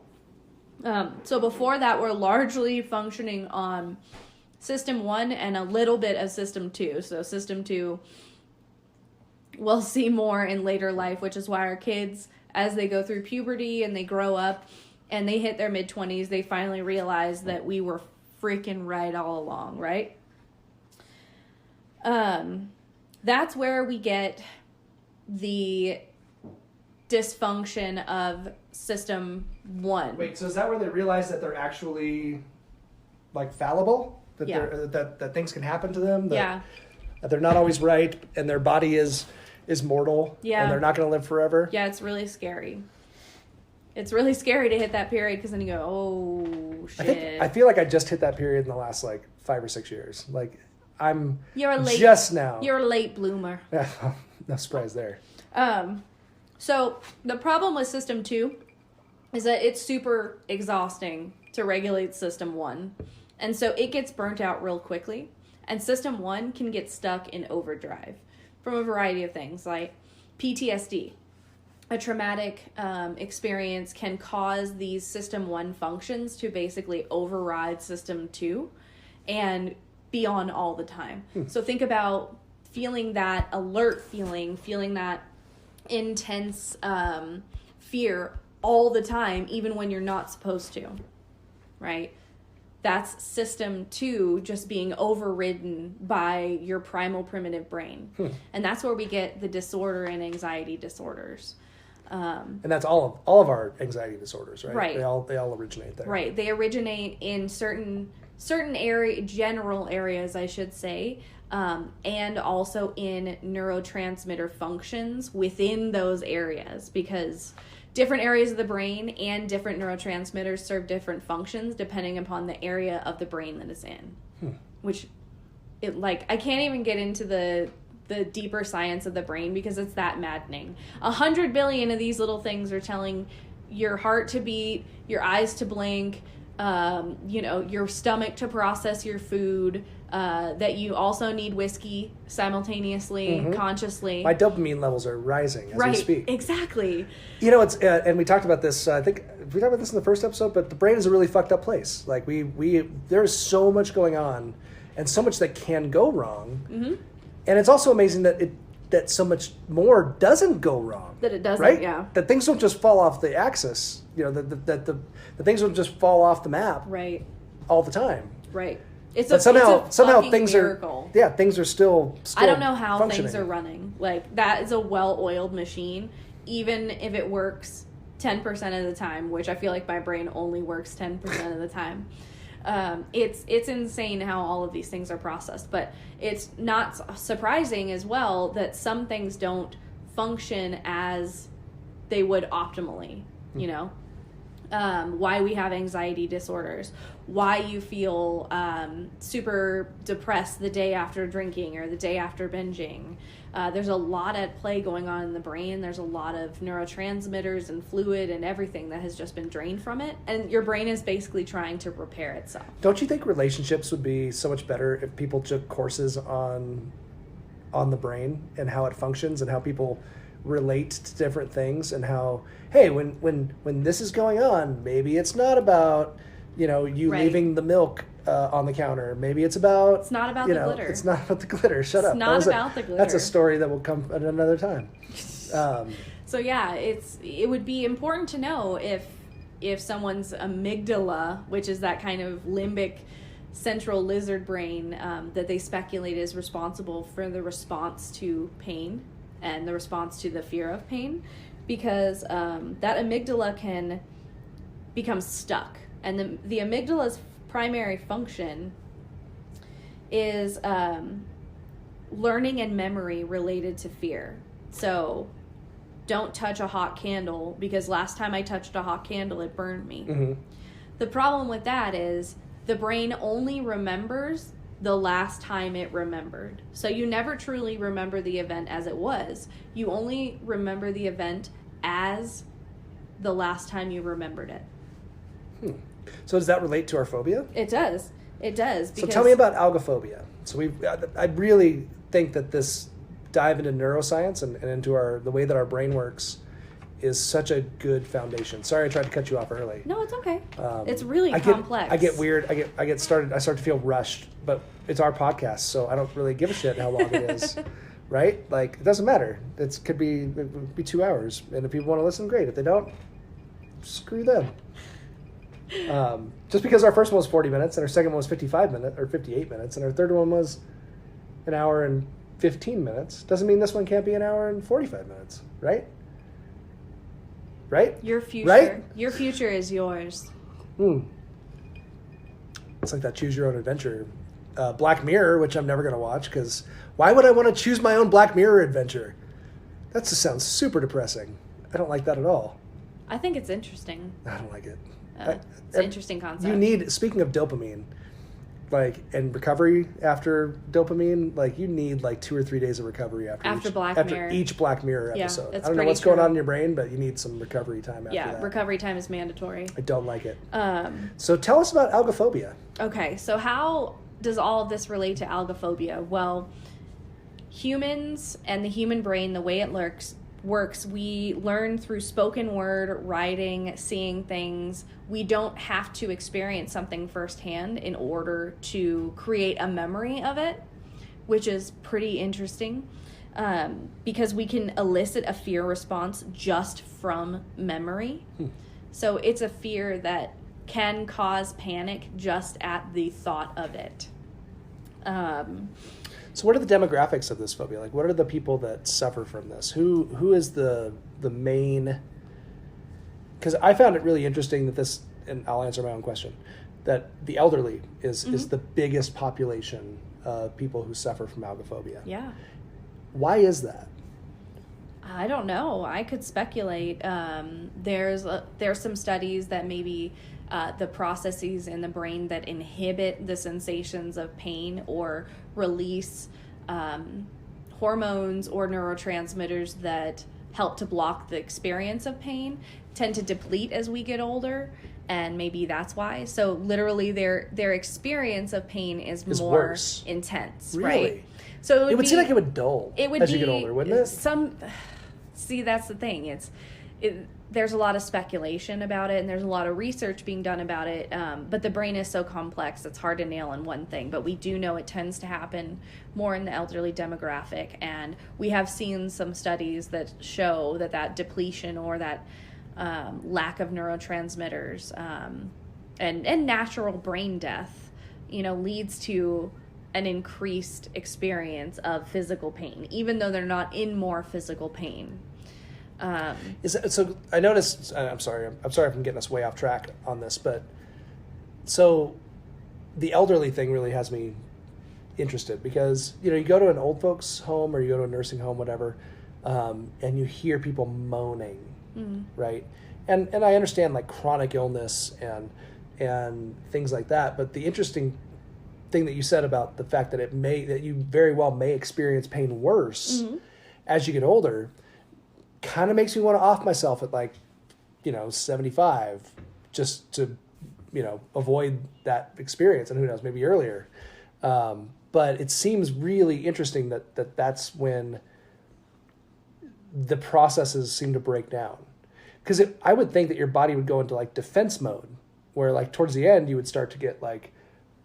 E: So before that, we're largely functioning on system 1 and a little bit of system 2. So system 2 we'll see more in later life, which is why our kids, as they go through puberty and they grow up and they hit their mid-20s, they finally realize that we were freaking right all along, right? That's where we get the dysfunction of system 1.
C: Wait, so is that where they realize that they're actually like fallible? That that things can happen to them? That they're not always right and their body is mortal and they're not going to live forever?
E: Yeah, it's really scary. It's really scary to hit that period because then you go, oh shit.
C: I feel like I just hit that period in the last like 5 or 6 years. Like
E: you're a late,
C: just now.
E: You're a late bloomer.
C: Yeah, no surprise there.
E: So the problem with system 2 is that it's super exhausting to regulate system 1. And so it gets burnt out real quickly. And system 1 can get stuck in overdrive from a variety of things like PTSD. A traumatic experience can cause these system 1 functions to basically override system 2 and be on all the time. So think about feeling that alert feeling that intense fear all the time, even when you're not supposed to, right? That's system 2 just being overridden by your primal primitive brain. And that's where we get the disorder and anxiety disorders.
C: And that's all of our anxiety disorders, right?
E: Right.
C: They all originate there.
E: Right. They originate in certain general areas, I should say, and also in neurotransmitter functions within those areas, because different areas of the brain and different neurotransmitters serve different functions depending upon the area of the brain that it's in. Which, I can't even get into the deeper science of the brain because it's that maddening. 100 billion of these little things are telling your heart to beat, your eyes to blink, your stomach to process your food, that you also need whiskey simultaneously, consciously.
C: My dopamine levels are rising as we speak.
E: Exactly.
C: It's and we talked about this. I think we talked about this in the first episode. But the brain is a really fucked up place. Like there's so much going on and so much that can go wrong.
E: Mm-hmm.
C: And it's also amazing that so much more doesn't go wrong.
E: That it doesn't,
C: right?
E: yeah.
C: That things don't just fall off the axis. That the things don't just fall off the map.
E: Right.
C: All the time.
E: Right. It's
C: but somehow things
E: miracle.
C: are things are still
E: I don't know how
C: functioning.
E: things are running. Like, that is a well-oiled machine. Even if it works 10% of the time, which I feel like my brain only works 10% of the time. It's insane how all of these things are processed, but it's not surprising as well that some things don't function as they would optimally, you know? Why we have anxiety disorders, why you feel super depressed the day after drinking or the day after binging. There's a lot at play going on in the brain. There's a lot of neurotransmitters and fluid and everything that has just been drained from it. And your brain is basically trying to repair itself.
C: Don't you think relationships would be so much better if people took courses on the brain and how it functions and how people relate to different things, and how, hey, when this is going on, maybe it's not about, you
E: right.
C: leaving the milk on the counter. Maybe it's about...
E: It's not about the glitter.
C: It's not about the glitter. Shut up.
E: It's not about the glitter.
C: That's a story that will come at another time.
E: So yeah, it would be important to know if someone's amygdala, which is that kind of limbic central lizard brain that they speculate is responsible for the response to pain and the response to the fear of pain, because that amygdala can become stuck. And the amygdala's primary function is learning and memory related to fear. So don't touch a hot candle, because last time I touched a hot candle, it burned me. Mm-hmm. The problem with that is the brain only remembers the last time it remembered. So you never truly remember the event as it was. You only remember the event as the last time you remembered it.
C: So does that relate to our phobia?
E: It does. It does.
C: So tell me about algophobia. So I really think that this dive into neuroscience and into the way that our brain works is such a good foundation. Sorry, I tried to cut you off early.
E: No, it's okay. It's really complex.
C: I get weird. I get started. I start to feel rushed, but it's our podcast, so I don't really give a shit how long it is, right? Like, it doesn't matter. It could be 2 hours, and if people want to listen, great. If they don't, screw them. Just because our first one was 40 minutes and our second one was 55 minutes or 58 minutes and our third one was an hour and 15 minutes doesn't mean this one can't be an hour and 45 minutes, right? Right?
E: Your future.
C: Right?
E: Your future is yours.
C: It's like that Choose Your Own Adventure. Black Mirror, which I'm never going to watch, because why would I want to choose my own Black Mirror adventure? That just sounds super depressing. I don't like that at all.
E: I think it's interesting.
C: I don't like it.
E: It's an interesting concept.
C: Speaking of dopamine, like, and recovery after dopamine, like, you need like 2 or 3 days of recovery after each Black Mirror episode. I don't know what's going on in your brain, but you need some recovery time after that. Yeah,
E: recovery time is mandatory.
C: I don't like it. So tell us about algophobia.
E: Okay, so how does all of this relate to algophobia? Well, humans and the human brain, the way it works, we learn through spoken word, writing, seeing things. We don't have to experience something firsthand in order to create a memory of it, which is pretty interesting, because we can elicit a fear response just from memory. So it's a fear that can cause panic just at the thought of it.
C: So what are the demographics of this phobia? Like, what are the people that suffer from this? Who is the main... Because I found it really interesting that this, and I'll answer my own question, that the elderly is the biggest population of people who suffer from algophobia.
E: Yeah.
C: Why is that?
E: I don't know. I could speculate. There's some studies that maybe the processes in the brain that inhibit the sensations of pain or release hormones or neurotransmitters that help to block the experience of pain tend to deplete as we get older, and maybe that's why. So literally their experience of pain is more
C: worse.
E: Intense,
C: Really?
E: right? So
C: it would seem like it would dull as you get older, wouldn't it?
E: See, that's the thing. there's a lot of speculation about it, and there's a lot of research being done about it, but the brain is so complex, it's hard to nail in one thing. But we do know it tends to happen more in the elderly demographic, and we have seen some studies that show that depletion or that lack of neurotransmitters and natural brain death, leads to an increased experience of physical pain, even though they're not in more physical pain.
C: So I noticed, I'm sorry if I'm getting us way off track on this, but so the elderly thing really has me interested because, you go to an old folks home or you go to a nursing home, whatever, and you hear people moaning, right? And I understand like chronic illness and things like that, but the interesting thing that you said about the fact that that you very well may experience pain worse as you get older kind of makes me want to off myself at 75 just to, avoid that experience. And who knows, maybe earlier. But it seems really interesting that's when the processes seem to break down. Because I would think that your body would go into defense mode where towards the end you would start to get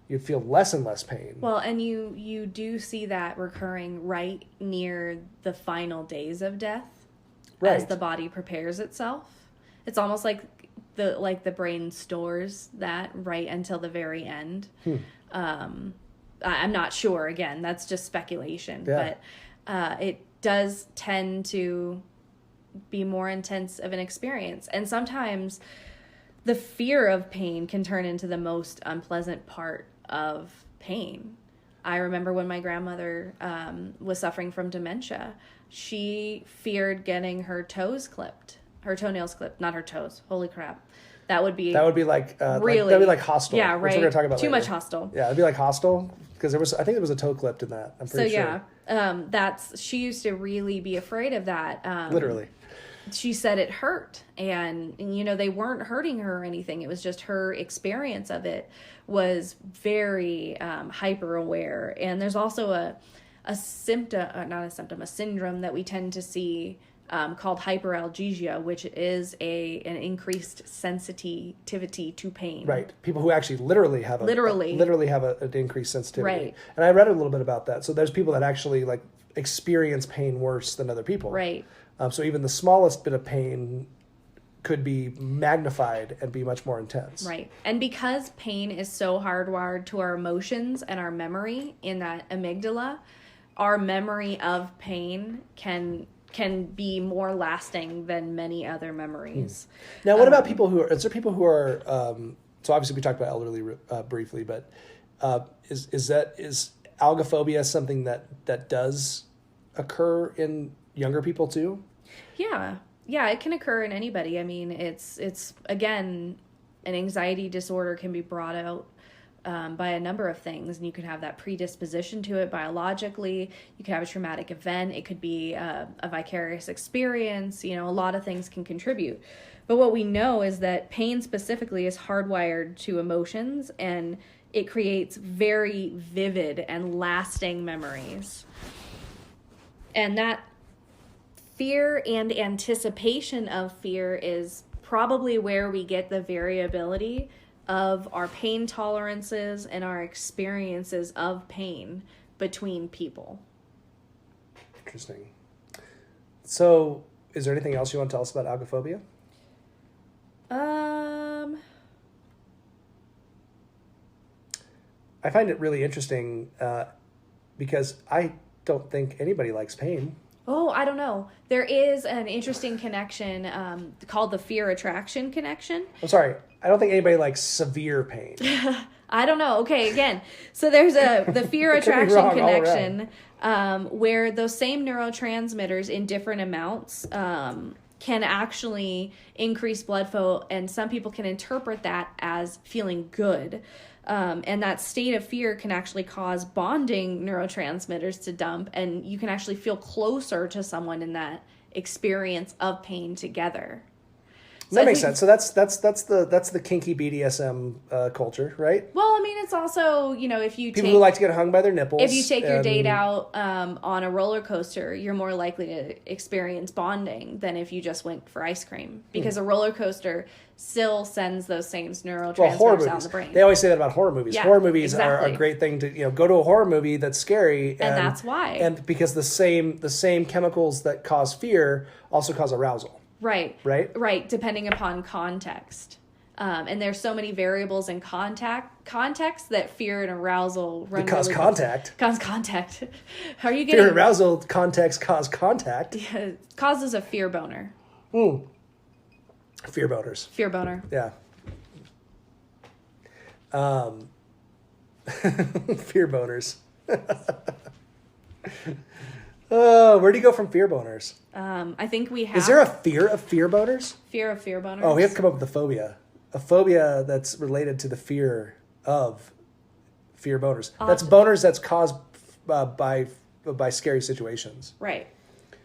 C: you'd feel less and less pain. Well,
E: and you do see that recurring right near the final days of death. Right. As the body prepares itself. It's almost like the brain stores that right until the very end. I'm not sure. Again, that's just speculation. Yeah. But it does tend to be more intense of an experience. And sometimes the fear of pain can turn into the most unpleasant part of pain. I remember when my grandmother was suffering from dementia, she feared getting her toenails clipped, not her toes. Holy crap. That would be like
C: really, that'd be like hostile.
E: Yeah, right.
C: Which we're going to talk about
E: Too
C: later.
E: much hostile.
C: Yeah, it'd be like hostile because I think there was a toe clipped in that. I'm pretty sure.
E: So yeah, she used to really be afraid of that.
C: Literally.
E: She said it hurt, and they weren't hurting her or anything. It was just her experience of it was very hyper aware. And there's also a syndrome that we tend to see called hyperalgesia, which is an increased sensitivity to pain.
C: Right. People who actually literally have an increased sensitivity.
E: Right.
C: And I read a little bit about that. So there's people that actually experience pain worse than other people.
E: Right.
C: So even the smallest bit of pain could be magnified and be much more intense.
E: Right. And because pain is so hardwired to our emotions and our memory in that amygdala, our memory of pain can be more lasting than many other memories.
C: Now, what about people is there people who are, so obviously we talked about elderly briefly, but is algophobia something that does occur in younger people too?
E: Yeah, it can occur in anybody. I mean, it's again, an anxiety disorder can be brought out by a number of things, and you can have that predisposition to it biologically. You can have a traumatic event. It could be a vicarious experience. A lot of things can contribute. But what we know is that pain specifically is hardwired to emotions, and it creates very vivid and lasting memories. And that fear and anticipation of fear is probably where we get the variability of our pain tolerances and our experiences of pain between people.
C: Interesting. So, is there anything else you want to tell us about algophobia? I find it really interesting because I don't think anybody likes pain.
E: Oh, I don't know. There is an interesting connection called the fear-attraction connection.
C: I'm sorry. I don't think anybody likes severe pain.
E: I don't know. Okay, again. So there's the fear-attraction connection where those same neurotransmitters in different amounts can actually increase blood flow, and some people can interpret that as feeling good. And that state of fear can actually cause bonding neurotransmitters to dump, and you can actually feel closer to someone in that experience of pain together. So
C: that makes sense. So that's the kinky BDSM culture, right?
E: Well, I mean, it's also, if you
C: People who like to get hung by their nipples.
E: If you take your date out on a roller coaster, you're more likely to experience bonding than if you just went for ice cream. Because a roller coaster still sends those same neurotransmitters out in the brain.
C: They always say that about horror movies.
E: Yeah,
C: horror movies
E: exactly.
C: are a great thing to go to a horror movie that's scary,
E: and that's why.
C: And because the same chemicals that cause fear also cause arousal.
E: Right.
C: Right.
E: Right. Depending upon context. And there's so many variables in context that fear and arousal run.
C: Cause contact.
E: Cause contact. Are you getting
C: fear and arousal? Context cause contact.
E: Yeah, causes a fear boner.
C: Fear boners.
E: Fear boner.
C: Yeah. Fear boners. Where do you go from fear boners?
E: I think we have.
C: Is there a fear of fear boners?
E: Fear of fear boners?
C: Oh, we have to come up with a phobia. A phobia that's related to the fear of fear boners. That's boners that's caused by scary situations.
E: Right.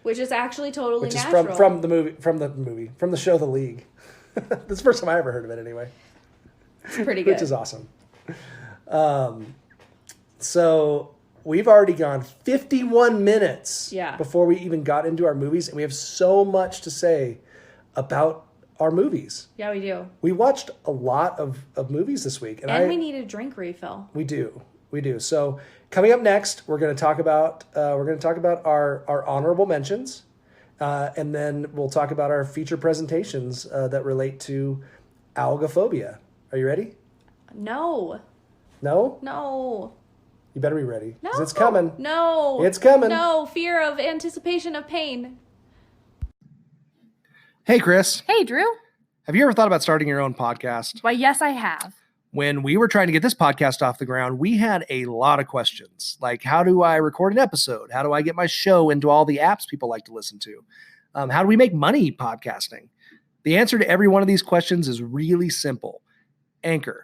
E: Which is actually totally
C: Which
E: natural.
C: is from the show The League. That's the first time I ever heard of it anyway.
E: It's pretty good.
C: Which is awesome. So we've already gone 51 minutes before we even got into our movies, and we have so much to say about our movies.
E: Yeah, we do.
C: We watched a lot of movies this week.
E: And we need a drink refill.
C: We do. So coming up next, we're going to talk about our honorable mentions, and then we'll talk about our feature presentations that relate to Algophobia. Are you ready?
E: No.
C: No?
E: No.
C: You better be ready.
E: No.
C: 'Cause it's coming.
E: No.
C: It's coming.
E: No. Fear of anticipation of pain.
C: Hey, Chris.
D: Hey, Drew.
C: Have you ever thought about starting your own podcast?
D: Why, yes, I have.
C: When we were trying to get this podcast off the ground, we had a lot of questions. Like, how do I record an episode? How do I get my show into all the apps people like to listen to? How do we make money podcasting? The answer to every one of these questions is really simple. Anchor.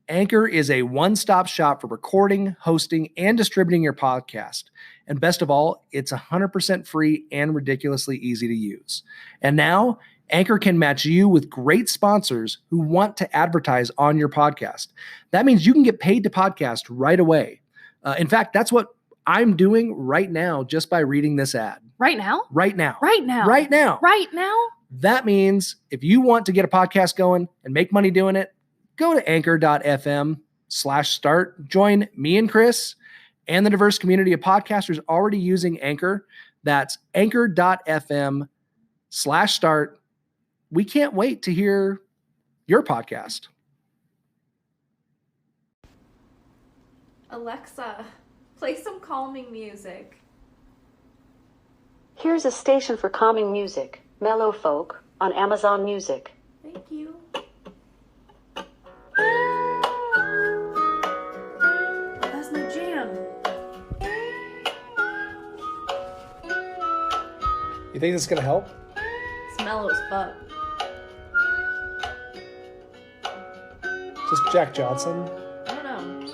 C: Anchor is a one-stop shop for recording, hosting, and distributing your podcast. And best of all, it's 100% free and ridiculously easy to use. And now, Anchor can match you with great sponsors who want to advertise on your podcast. That means you can get paid to podcast right away. In fact, that's what I'm doing right now just by reading this ad.
D: Right now?
C: Right now.
D: Right now.
C: Right now.
D: Right now?
C: That means if you want to get a podcast going and make money doing it, go to anchor.fm/start. Join me and Chris and the diverse community of podcasters already using Anchor. That's anchor.fm/start. We can't wait to hear your podcast.
E: Alexa, play some calming music.
F: Here's a station for calming music, Mellow Folk, on Amazon Music.
E: Thank you. That's my jam.
C: You think this is going to help?
E: It's mellow as fuck.
C: Just Jack Johnson.
E: I don't know.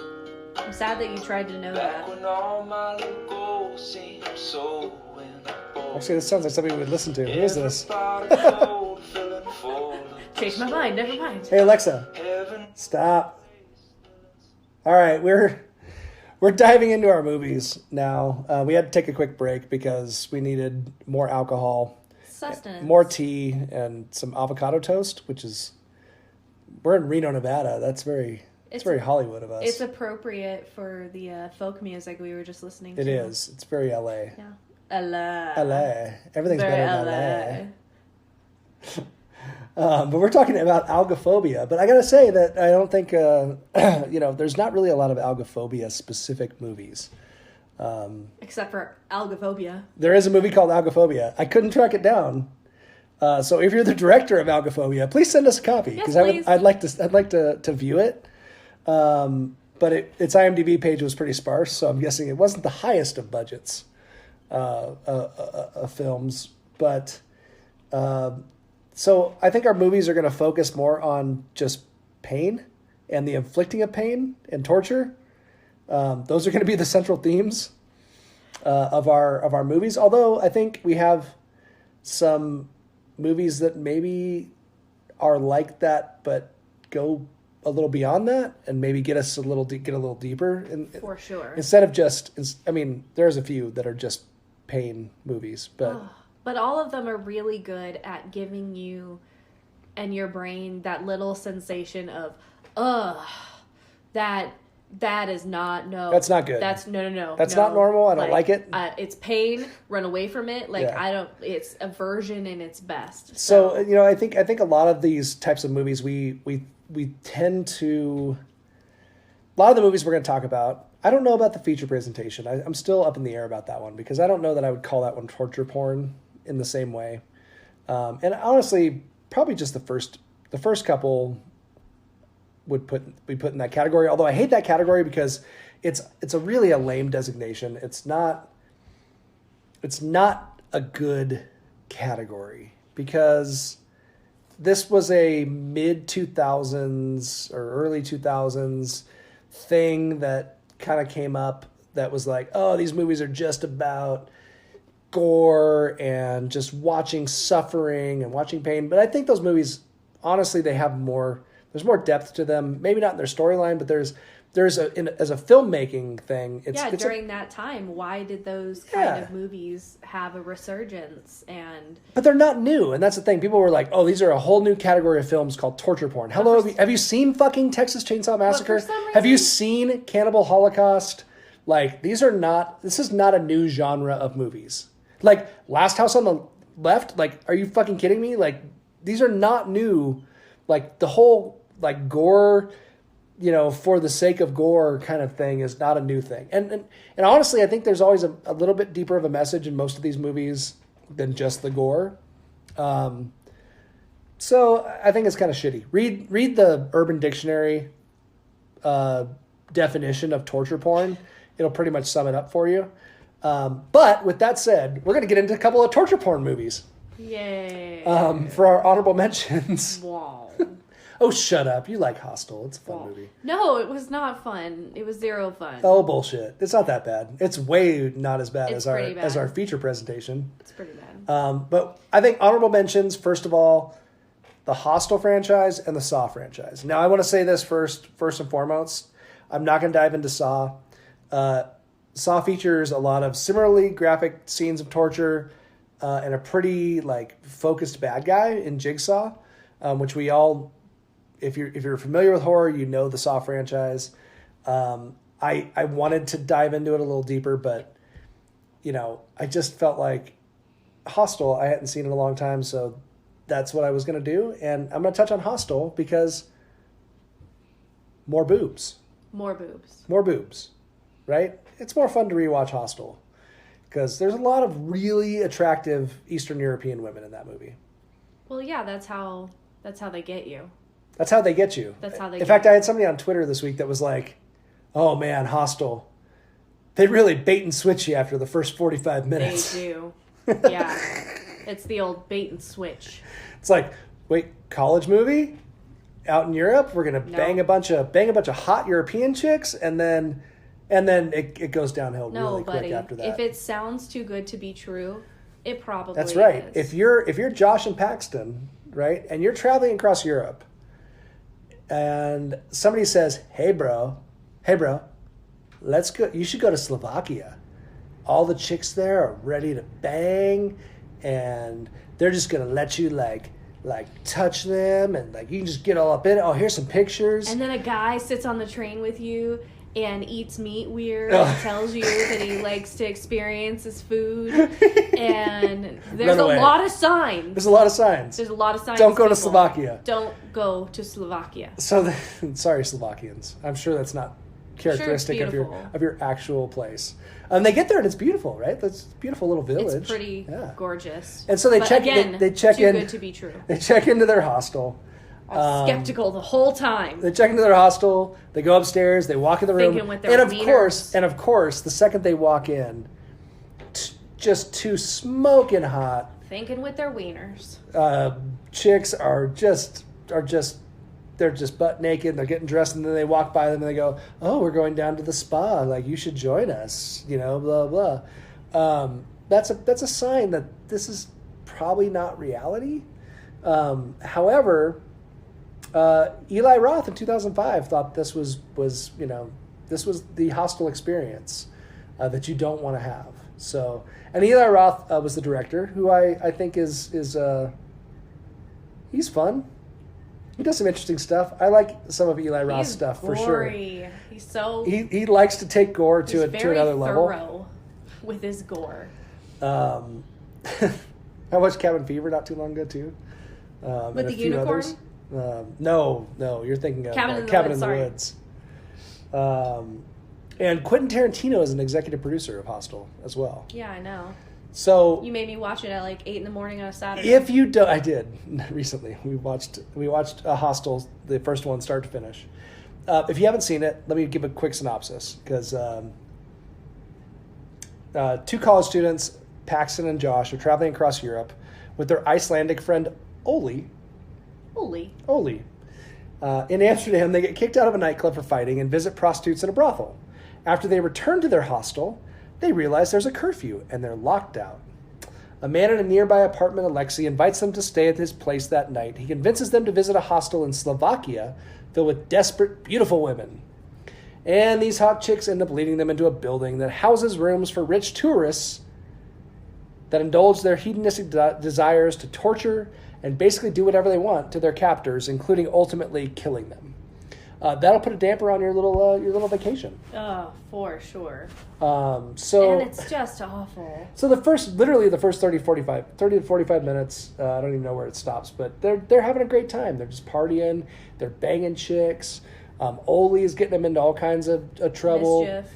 E: I'm sad that you tried to know that.
C: Actually, this sounds like something we would listen to. Who is this?
E: Changed my mind, never mind.
C: Hey, Alexa. Stop. All right, we're diving into our movies now. We had to take a quick break because we needed more alcohol,
E: Sustenance.
C: more tea, and some avocado toast, which is... We're in Reno, Nevada. It's very Hollywood of us.
E: It's appropriate for the folk music we were just listening to.
C: It is. It's very LA.
E: Yeah. LA.
C: LA. Everything's
E: Very
C: better than LA. But we're talking about Algophobia. But I got to say that I don't think, there's not really a lot of Algophobia specific movies.
E: Except for Algophobia.
C: There is a movie called Algophobia. I couldn't track it down. So if you're the director of Algophobia, please send us a copy because I'd like to view it. But its IMDb page was pretty sparse, so I'm guessing it wasn't the highest of budgets films. But so I think our movies are going to focus more on just pain and the inflicting of pain and torture. Those are going to be the central themes of our movies. Although I think we have some movies that maybe are like that, but go a little beyond that and maybe get us get a little deeper.
E: For sure.
C: Instead of just, I mean, there's a few that are just pain movies, but
E: but all of them are really good at giving you and your brain that little sensation of, that is not, no.
C: That's not good.
E: That's no.
C: That's not normal. I don't like it.
E: It's pain. Run away from it. Like,
C: Yeah.
E: it's aversion in its best.
C: So, I think a lot of these types of movies, we tend to, a lot of the movies we're going to talk about, I don't know about the feature presentation. I'm still up in the air about that one because I don't know that I would call that one torture porn in the same way. And honestly, probably just the first couple would be put in that category. Although I hate that category because it's a really a lame designation. It's not a good category because this was a mid 2000s or early 2000s thing that kind of came up that was like, oh, these movies are just about gore and just watching suffering and watching pain. But I think those movies, honestly, they have there's more depth to them. Maybe not in their storyline, but there's as a filmmaking thing.
E: During that time, why did those kind of movies have a resurgence? But
C: they're not new, and that's the thing. People were like, "Oh, these are a whole new category of films called torture porn." Hello, have you seen fucking Texas Chainsaw Massacre? Have you seen Cannibal Holocaust? Like, this is not a new genre of movies. Like, Last House on the Left, like, are you fucking kidding me? Like, these are not new. Like, the whole, like, gore, for the sake of gore kind of thing is not a new thing. And honestly, I think there's always a little bit deeper of a message in most of these movies than just the gore. So I think it's kind of shitty. Read the Urban Dictionary definition of torture porn. It'll pretty much sum it up for you. But with that said, we're going to get into a couple of torture porn movies.
E: Yay.
C: For our honorable mentions.
E: Wow.
C: Oh, shut up. You like Hostel. It's a fun movie.
E: No, it was not fun. It was zero fun.
C: Oh, bullshit. It's not that bad. It's way not as bad
E: It's
C: as our feature presentation.
E: It's pretty bad.
C: But I think honorable mentions, first of all, the Hostel franchise and the Saw franchise. Now, I want to say this first and foremost. I'm not going to dive into Saw. Saw features a lot of similarly graphic scenes of torture and a pretty focused bad guy in Jigsaw, which we all, if you're familiar with horror, you know the Saw franchise. I wanted to dive into it a little deeper, but I just felt like Hostel I hadn't seen in a long time, so that's what I was going to do, and I'm going to touch on Hostel because more boobs, right? It's more fun to rewatch Hostel because there's a lot of really attractive Eastern European women in that movie.
E: Well, yeah, that's how they get you.
C: That's how they get you. In fact, I had somebody on Twitter this week that was like, "Oh man, Hostel. They really bait and switch you after the first 45 minutes."
E: They do. Yeah. It's the old bait and switch.
C: It's like, wait, college movie? Out in Europe, we're gonna bang a bunch of hot European chicks, and then it goes downhill really quick after that.
E: If it sounds too good to be true, it probably
C: That's right.
E: is.
C: If you're Josh and Paxton, right, and you're traveling across Europe, and somebody says, "Hey bro, let's go. You should go to Slovakia. All the chicks there are ready to bang, and they're just gonna let you like touch them, and you can just get all up in it. Oh, here's some pictures."
E: And then a guy sits on the train with you and eats meat weird and tells you that he likes to experience his food. And there's a lot of signs.
C: There's a lot of signs. Don't go to Slovakia.
E: Don't go to Slovakia.
C: So, sorry, Slovakians. I'm sure that's not characteristic of your actual place. And they get there and it's beautiful, right? That's a beautiful little village.
E: It's pretty gorgeous.
C: And so they check in. They check in.
E: Too good to be true.
C: They check into their hostel.
E: Skeptical the whole time.
C: They check into their hostel. They go upstairs. They walk in the room.
E: Thinking with their wieners.
C: And of course, the second they walk in, just too smoking hot.
E: Thinking with their wieners.
C: Chicks are just they're just butt naked. They're getting dressed, and then they walk by them and they go, "Oh, we're going down to the spa. You should join us." Blah blah. That's a sign that this is probably not reality. However, Eli Roth in 2005 thought this was the Hostel experience that you don't want to have. So, and Eli Roth was the director, who I think is he's fun. He does some interesting stuff. I like some of Eli Roth's stuff for sure.
E: He's so
C: he likes to take gore to another level.
E: Thorough with his gore.
C: I watched Cabin Fever not too long ago too.
E: With the unicorn?
C: No, you're thinking of
E: Cabin in the
C: Woods. And Quentin Tarantino is an executive producer of Hostel as well.
E: Yeah, I know.
C: So
E: you made me watch it at like 8 a.m. on a Saturday.
C: If you don't, I did recently. We watched Hostel, the first one, start to finish. If you haven't seen it, let me give a quick synopsis because two college students, Paxton and Josh, are traveling across Europe with their Icelandic friend Oli. In Amsterdam, they get kicked out of a nightclub for fighting and visit prostitutes in a brothel. After they return to their hostel, they realize there's a curfew and they're locked out. A man in a nearby apartment, Alexei, invites them to stay at his place that night. He convinces them to visit a hostel in Slovakia filled with desperate, beautiful women. And these hot chicks end up leading them into a building that houses rooms for rich tourists that indulge their hedonistic desires to torture and basically do whatever they want to their captors, including ultimately killing them. That'll put a damper on your little vacation.
E: Oh, for sure.
C: And
E: it's just awful.
C: So the first 30 to 45 minutes, I don't even know where it stops, but they're having a great time. They're just partying. They're banging chicks. Oli is getting them into all kinds of trouble. Mischief.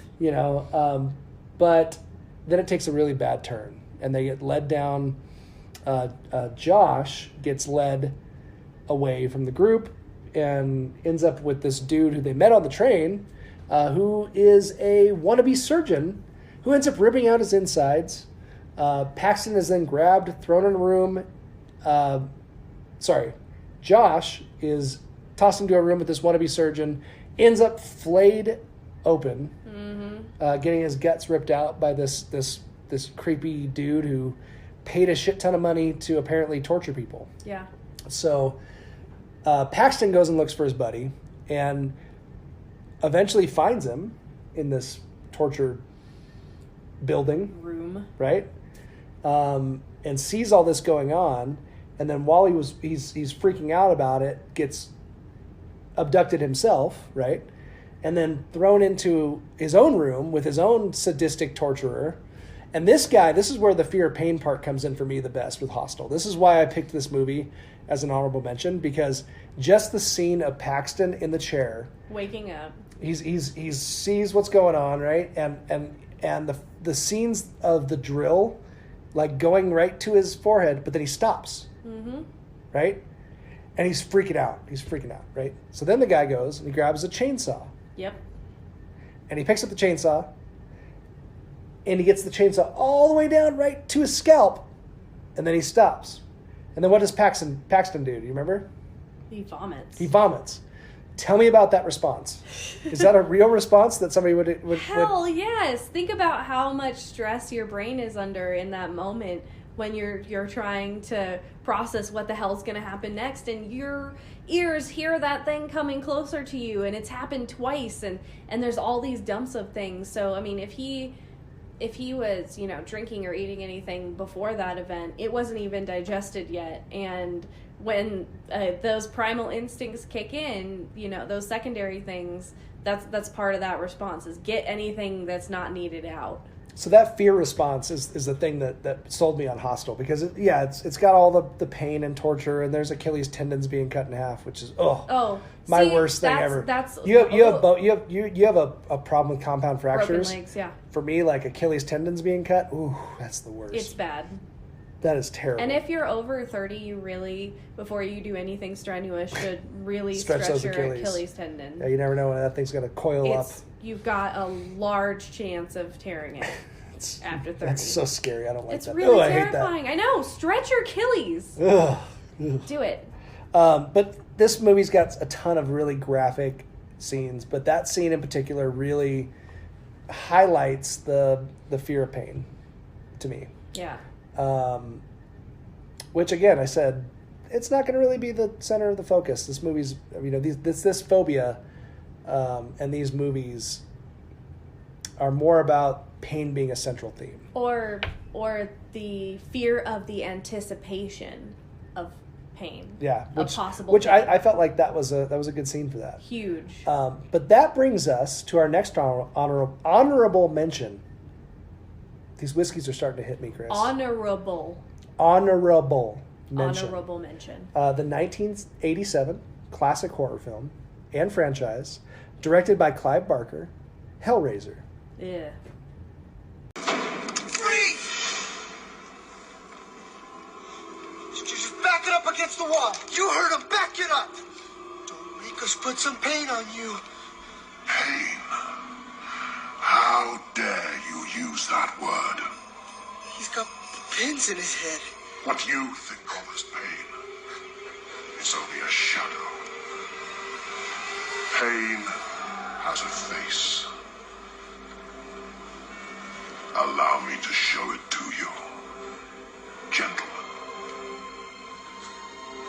C: But then it takes a really bad turn, and they get led down. Josh gets led away from the group and ends up with this dude who they met on the train, who is a wannabe surgeon who ends up ripping out his insides. Paxton is then grabbed, thrown in a room. Josh is tossed into a room with this wannabe surgeon, ends up flayed open, getting his guts ripped out by this creepy dude who paid a shit ton of money to apparently torture people.
E: Yeah.
C: So Paxton goes and looks for his buddy and eventually finds him in this torture room, right? And sees all this going on, and then while he's freaking out about it, gets abducted himself, right? And then thrown into his own room with his own sadistic torturer. And this is where the fear of pain part comes in for me the best with Hostel. This is why I picked this movie as an honorable mention, because just the scene of Paxton in the chair,
E: waking up,
C: he sees what's going on, right? And the scenes of the drill, like going right to his forehead, but then he stops, right? And he's freaking out. Right? So then the guy goes and he grabs a chainsaw.
E: Yep.
C: And he picks up the chainsaw, and he gets the chainsaw all the way down right to his scalp, and then he stops. And then what does Paxton do? Do you remember?
E: He vomits.
C: Tell me about that response. Is that a real response that somebody would
E: Hell yes. Think about how much stress your brain is under in that moment when you're trying to process what the hell's going to happen next, and your ears hear that thing coming closer to you, and it's happened twice, and there's all these dumps of things. So I mean, if he was, drinking or eating anything before that event, it wasn't even digested yet. And when those primal instincts kick in, those secondary things, that's part of that response, is get anything that's not needed out.
C: So that fear response is the thing that sold me on Hostel, because it's got all the pain and torture, and there's Achilles tendons being cut in half, which is my worst thing ever. You have a problem with compound fractures.
E: Broken legs, yeah.
C: For me, like Achilles tendons being cut, ooh, that's the worst.
E: It's bad.
C: That is terrible.
E: And if you're over 30, you really, before you do anything strenuous, should really stretch your Achilles tendon.
C: Yeah, you never know when that thing's going to coil up.
E: You've got a large chance of tearing it after 30.
C: That's so scary. I don't like that.
E: It's really
C: I
E: terrifying.
C: hate that.
E: I know. Stretch your Achilles.
C: Ugh.
E: Do it.
C: But this movie's got a ton of really graphic scenes, but that scene in particular really highlights the fear of pain to me.
E: Yeah.
C: Which, again, I said it's not going to really be the center of the focus. This movie's, this phobia, and these movies are more about pain being a central theme,
E: or the fear of the anticipation of pain.
C: Yeah,
E: which
C: I felt like that was a good scene for that.
E: Huge.
C: But that brings us to our next honorable mention. These whiskeys are starting to hit me, Chris.
E: Honorable
C: mention.
E: Honorable mention.
C: The 1987 classic horror film and franchise, directed by Clive Barker, Hellraiser.
E: Yeah.
G: Just back it up against the wall. You heard him. Back it up. Don't make us put some pain on you.
H: Pain? How dare you use that word?
G: He's got pins in his head.
H: What you think of as pain is only a shadow. Pain has a face. Allow me to show it to you. Gentlemen,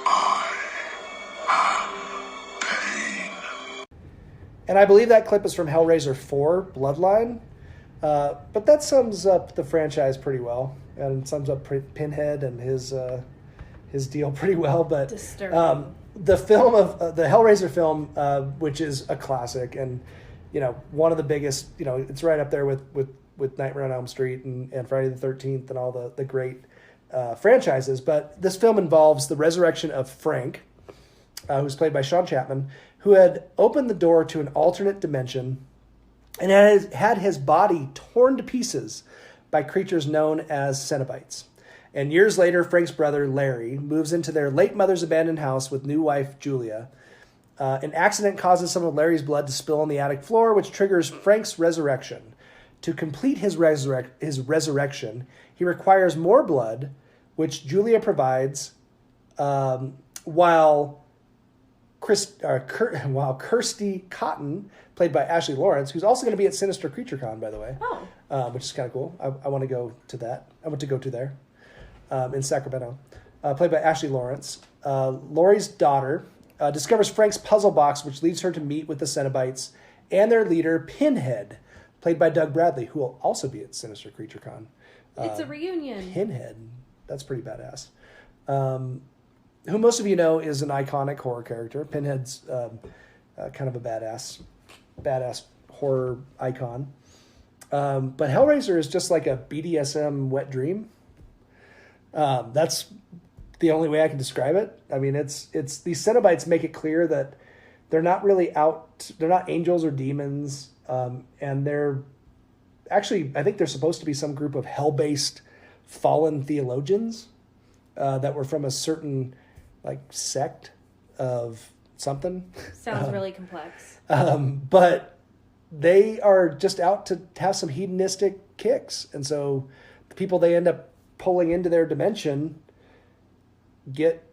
H: I am pain.
C: And I believe that clip is from Hellraiser 4, Bloodline. But that sums up the franchise pretty well, and sums up Pinhead and his deal pretty well. But the film of the Hellraiser film, which is a classic, and one of the biggest, it's right up there with Nightmare on Elm Street and Friday the 13th and all the great franchises. But this film involves the resurrection of Frank, who's played by Sean Chapman, who had opened the door to an alternate dimension and had his body torn to pieces by creatures known as Cenobites. And years later, Frank's brother, Larry, moves into their late mother's abandoned house with new wife, Julia. An accident causes some of Larry's blood to spill on the attic floor, which triggers Frank's resurrection. To complete his resurrection, he requires more blood, which Julia provides, while Kirsty Cotton, played by Ashley Lawrence, who's also going to be at Sinister Creature Con, by the way, which is kind of cool. I want to go to that. I want to go to there in Sacramento. Played by Ashley Lawrence. Laurie's daughter discovers Frank's puzzle box, which leads her to meet with the Cenobites and their leader, Pinhead, played by Doug Bradley, who will also be at Sinister Creature Con.
E: It's a reunion.
C: Pinhead. That's pretty badass. Who most of you know is an iconic horror character. Pinhead's kind of a badass horror icon. But Hellraiser is just like a BDSM wet dream. That's the only way I can describe it. I mean, it's these Cenobites make it clear that they're not really they're not angels or demons. And they're actually, I think they're supposed to be some group of hell-based fallen theologians that were from a certain sect of something.
E: Sounds really complex.
C: But they are just out to have some hedonistic kicks. And so the people they end up pulling into their dimension get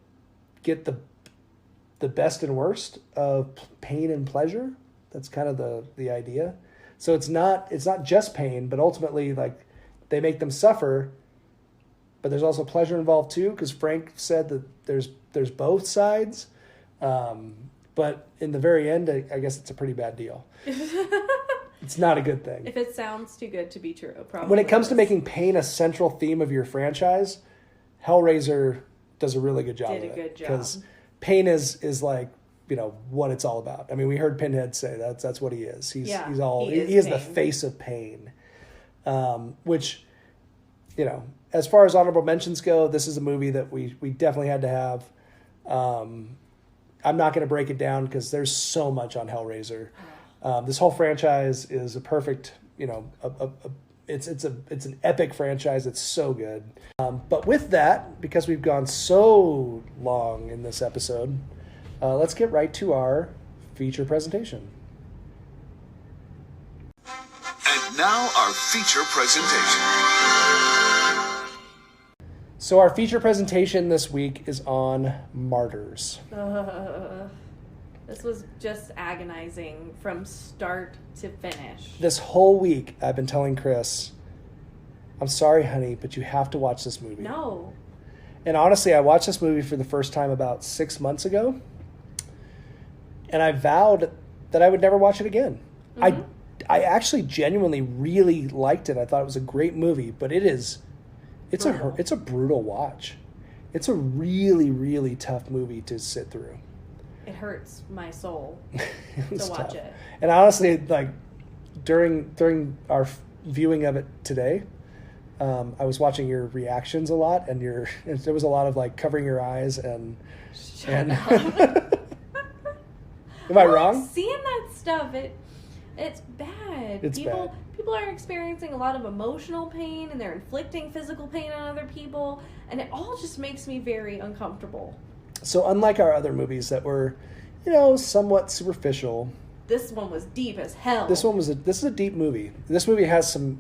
C: the best and worst of pain and pleasure. That's kind of the idea. So it's not just pain, but ultimately they make them suffer. But there's also pleasure involved too, because Frank said that there's both sides. But in the very end, I guess it's a pretty bad deal. It's not a good thing.
E: If it sounds too good to be true, probably.
C: When it comes to making pain a central theme of your franchise, Hellraiser does a really good job.
E: Did a good job.
C: Because pain is what it's all about. I mean, we heard Pinhead say that's what he is. He is the face of pain. Which, as far as honorable mentions go, this is a movie that we definitely had to have. I'm not going to break it down because there's so much on Hellraiser. This whole franchise is a perfect, it's an epic franchise. It's so good. But with that, because we've gone so long in this episode, let's get right to our feature presentation.
H: And now our feature presentation.
C: So our feature presentation this week is on Martyrs.
E: This was just agonizing from start to finish.
C: This whole week, I've been telling Chris, I'm sorry, honey, but you have to watch this movie.
E: No.
C: And honestly, I watched this movie for the first time about 6 months ago, and I vowed that I would never watch it again. Mm-hmm. I actually genuinely really liked it. I thought it was a great movie, but it's a brutal watch. It's a really, really tough movie to sit through.
E: It hurts my soul to watch it.
C: And honestly, like during our viewing of it today, I was watching your reactions a lot, and there was a lot of like covering your eyes and. Am I wrong?
E: Seeing that stuff, it's bad. People are experiencing a lot of emotional pain, and they're inflicting physical pain on other people, and it all just makes me very uncomfortable. So
C: unlike our other movies that were, somewhat superficial,
E: this one was deep as hell.
C: This is a deep movie. This movie has some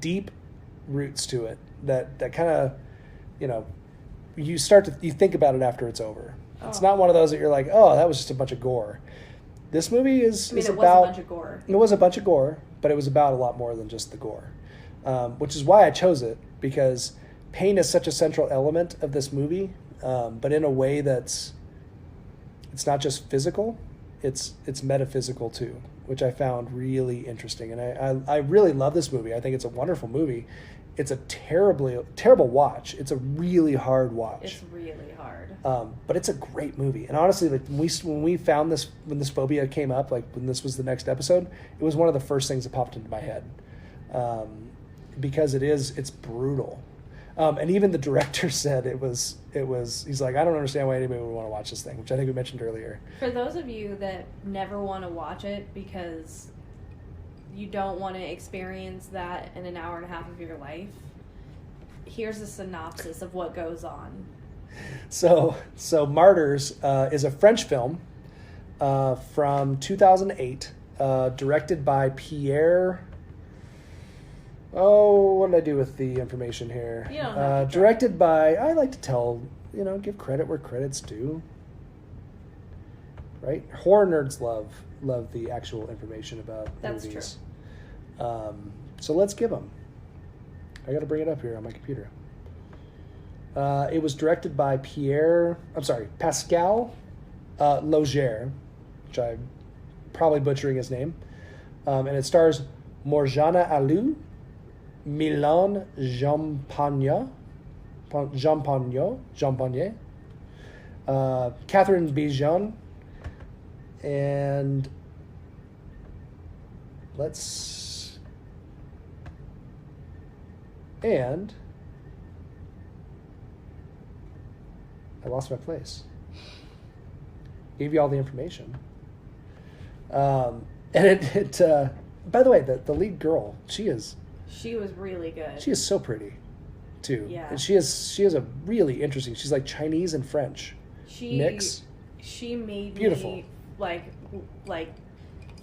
C: deep roots to it that kind of, you think about it after it's over. It's not one of those that you're like, oh, that was just a bunch of gore. This movie is
E: was
C: about...
E: a bunch of gore.
C: It was a bunch of gore, but it was about a lot more than just the gore. Which is why I chose it, because pain is such a central element of this movie, but in a way it's not just physical, it's metaphysical too, which I found really interesting. And I really love this movie. I think it's a wonderful movie. It's a terrible watch. It's a really hard watch.
E: It's really hard.
C: But it's a great movie. And honestly, like when we found this, when this phobia came up, like when this was the next episode, it was one of the first things that popped into my head. Because it's brutal. And even the director said he's like, I don't understand why anybody would want to watch this thing, which I think we mentioned earlier.
E: For those of you that never want to watch it because you don't want to experience that in an hour and a half of your life, here's a synopsis of what goes on. So Martyrs is a French film from 2008, directed by Pierre... Oh, what did I do with the information here? You don't have to
C: directed by... I like to tell, give credit where credit's due. Right? Horror nerds love the actual information about
E: That's
C: movies.
E: True.
C: So let's give them. I got to bring it up here on my computer. It was directed by Pascal Laugier, which I'm probably butchering his name. And it stars Morjana Alou, Milan Jampagna, Catherine Bijan, and I lost my place. Gave you all the information. And it by the way, the lead girl, she was
E: really good.
C: She is so pretty, too.
E: Yeah.
C: And she has a really interesting... She's like Chinese and French mix.
E: She made
C: Beautiful.
E: me like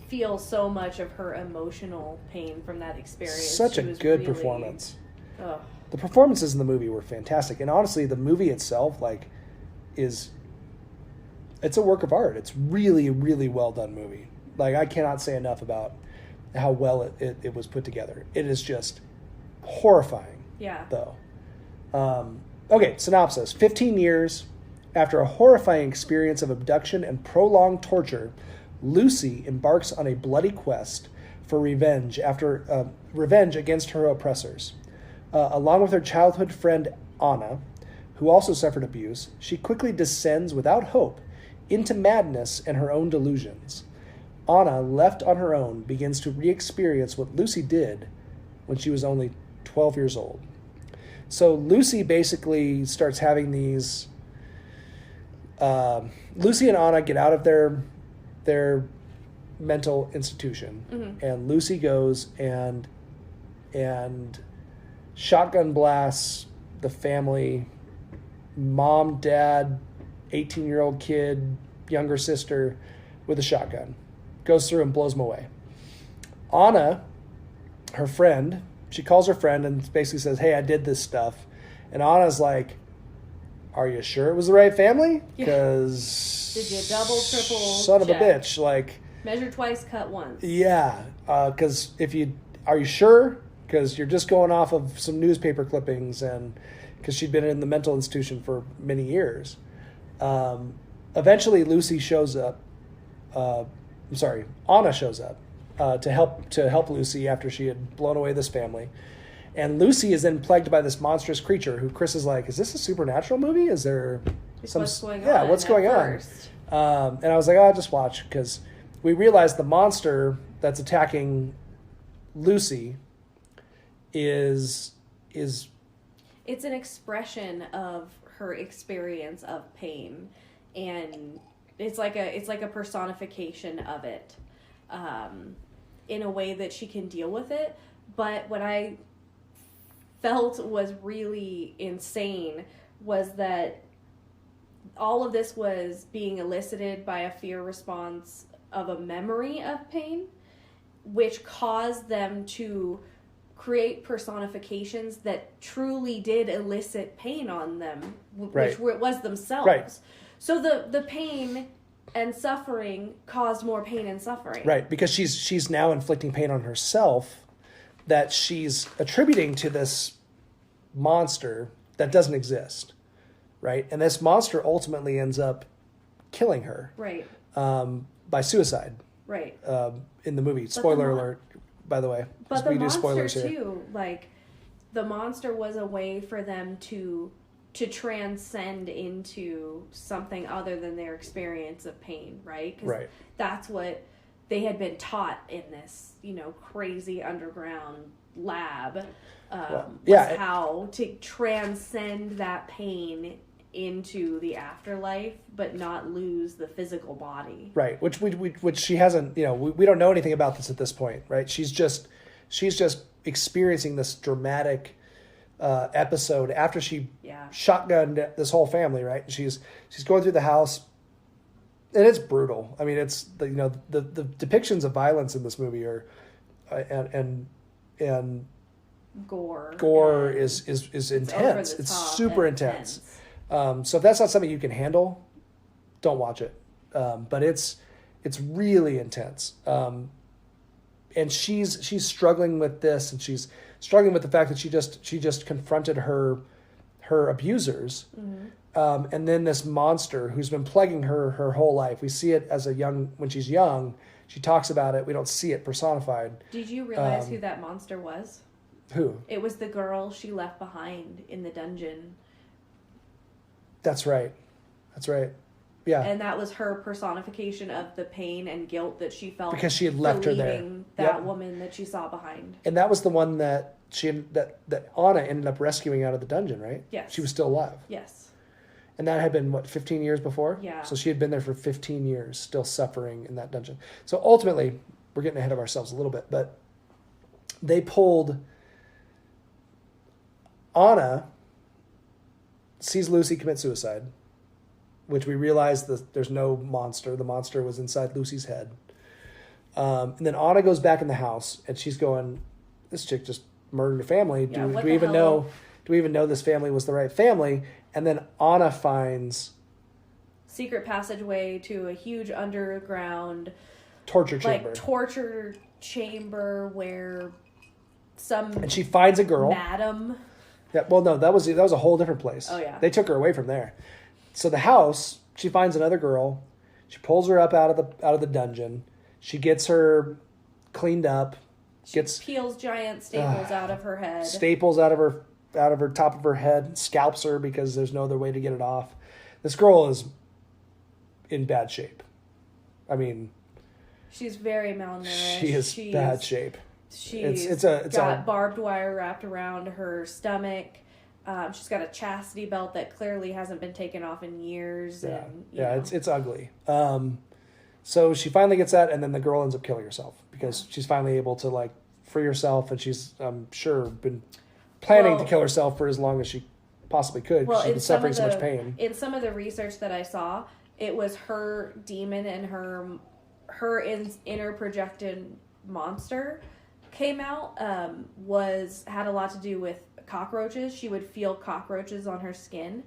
E: feel so much of her emotional pain from that experience.
C: Such a good performance.
E: Ugh.
C: The performances in the movie were fantastic, and honestly, the movie itself it's a work of art. It's really, really well done movie. Like, I cannot say enough about how well it was put together. It is just horrifying.
E: Yeah.
C: Though. Okay, synopsis. 15 years after a horrifying experience of abduction and prolonged torture, Lucy embarks on a bloody quest for revenge against her oppressors. Along with her childhood friend Anna, who also suffered abuse, she quickly descends without hope into madness and her own delusions. Anna, left on her own, begins to re-experience what Lucy did when she was only 12 years old. So Lucy basically starts having these... Lucy and Anna get out of their mental institution,
E: mm-hmm.
C: and Lucy goes and shotgun blasts the family, mom, dad, 18-year-old kid, younger sister, with a shotgun. Goes through and blows them away. Anna, her friend, she calls her friend and basically says, hey, I did this stuff. And Anna's like, are you sure it was the right family? Because...
E: Did you double, triple
C: son
E: check?
C: of a bitch. Like...
E: Measure twice, cut once.
C: Yeah. Because are you sure? because you're just going off of some newspaper clippings, and because she'd been in the mental institution for many years. Eventually, Lucy shows up. Anna shows up to help Lucy after she had blown away this family. And Lucy is then plagued by this monstrous creature who Chris is like, is this a supernatural movie? Is there
E: what's going on?
C: Yeah, what's going on? And I was like, I'll just watch, because we realized the monster that's attacking Lucy is
E: it's an expression of her experience of pain, and it's like a personification of it, in a way that she can deal with it. But what I felt was really insane was that all of this was being elicited by a fear response of a memory of pain, which caused them to create personifications that truly did elicit pain on them, which was themselves. Right. So the pain and suffering caused more pain and suffering.
C: Right, because she's now inflicting pain on herself that she's attributing to this monster that doesn't exist, right? And this monster ultimately ends up killing her,
E: right?
C: By suicide,
E: right?
C: In the movie. Spoiler alert, by the way.
E: But the
C: we do
E: monster
C: spoilers here.
E: too, like the monster was a way for them to transcend into something other than their experience of pain, right? 'Cause
C: right.
E: That's what they had been taught in this, crazy underground lab. How to transcend that pain into the afterlife, but not lose the physical body.
C: Right, which she hasn't. We don't know anything about this at this point, right? She's just experiencing this dramatic episode after she shotgunned this whole family, right? She's going through the house, and it's brutal. I mean, it's the depictions of violence in this movie are, and gore is intense. It's super intense. So if that's not something you can handle, don't watch it. But it's really intense. And she's struggling with this, and she's struggling with the fact that she just confronted her abusers. Mm-hmm. And then this monster who's been plaguing her whole life. We see it when she's young. She talks about it. We don't see it personified. Did
E: you realize who that monster was?
C: Who?
E: It was the girl she left behind in the dungeon.
C: That's right. Yeah.
E: And that was her personification of the pain and guilt that she felt
C: because she had left her there.
E: That woman that she saw behind.
C: And that was the one that that Anna ended up rescuing out of the dungeon, right?
E: Yes.
C: She was still alive.
E: Yes.
C: And that had been 15 years before?
E: Yeah.
C: So she had been there for 15 years, still suffering in that dungeon. So ultimately, we're getting ahead of ourselves a little bit, but they pulled Anna sees Lucy commit suicide, which we realize that there's no monster. The monster was inside Lucy's head. And then Anna goes back in the house, and she's going, this chick just murdered her family. Do we even know this family was the right family? And then Anna finds
E: secret passageway to a huge underground
C: torture
E: chamber where
C: and she finds a girl.
E: Madam.
C: Yeah, well, no, that was a whole different place.
E: Oh yeah,
C: they took her away from there. So the house, she finds another girl. She pulls her up out of the dungeon. She gets her cleaned up.
E: She peels giant staples out of her head.
C: Staples out of her top of her head. Scalps her because there's no other way to get it off. This girl is in bad shape. I mean,
E: she's very malnourished.
C: She is bad shape.
E: She's got barbed wire wrapped around her stomach. She's got a chastity belt that clearly hasn't been taken off in years.
C: Yeah, it's ugly. So she finally gets that, and then the girl ends up killing herself because she's finally able to free herself, and she's I'm sure been planning to kill herself for as long as she possibly could because she's been suffering so much pain.
E: In some of the research that I saw, it was her demon and her inner projected monster came out had a lot to do with cockroaches. She would feel cockroaches on her skin,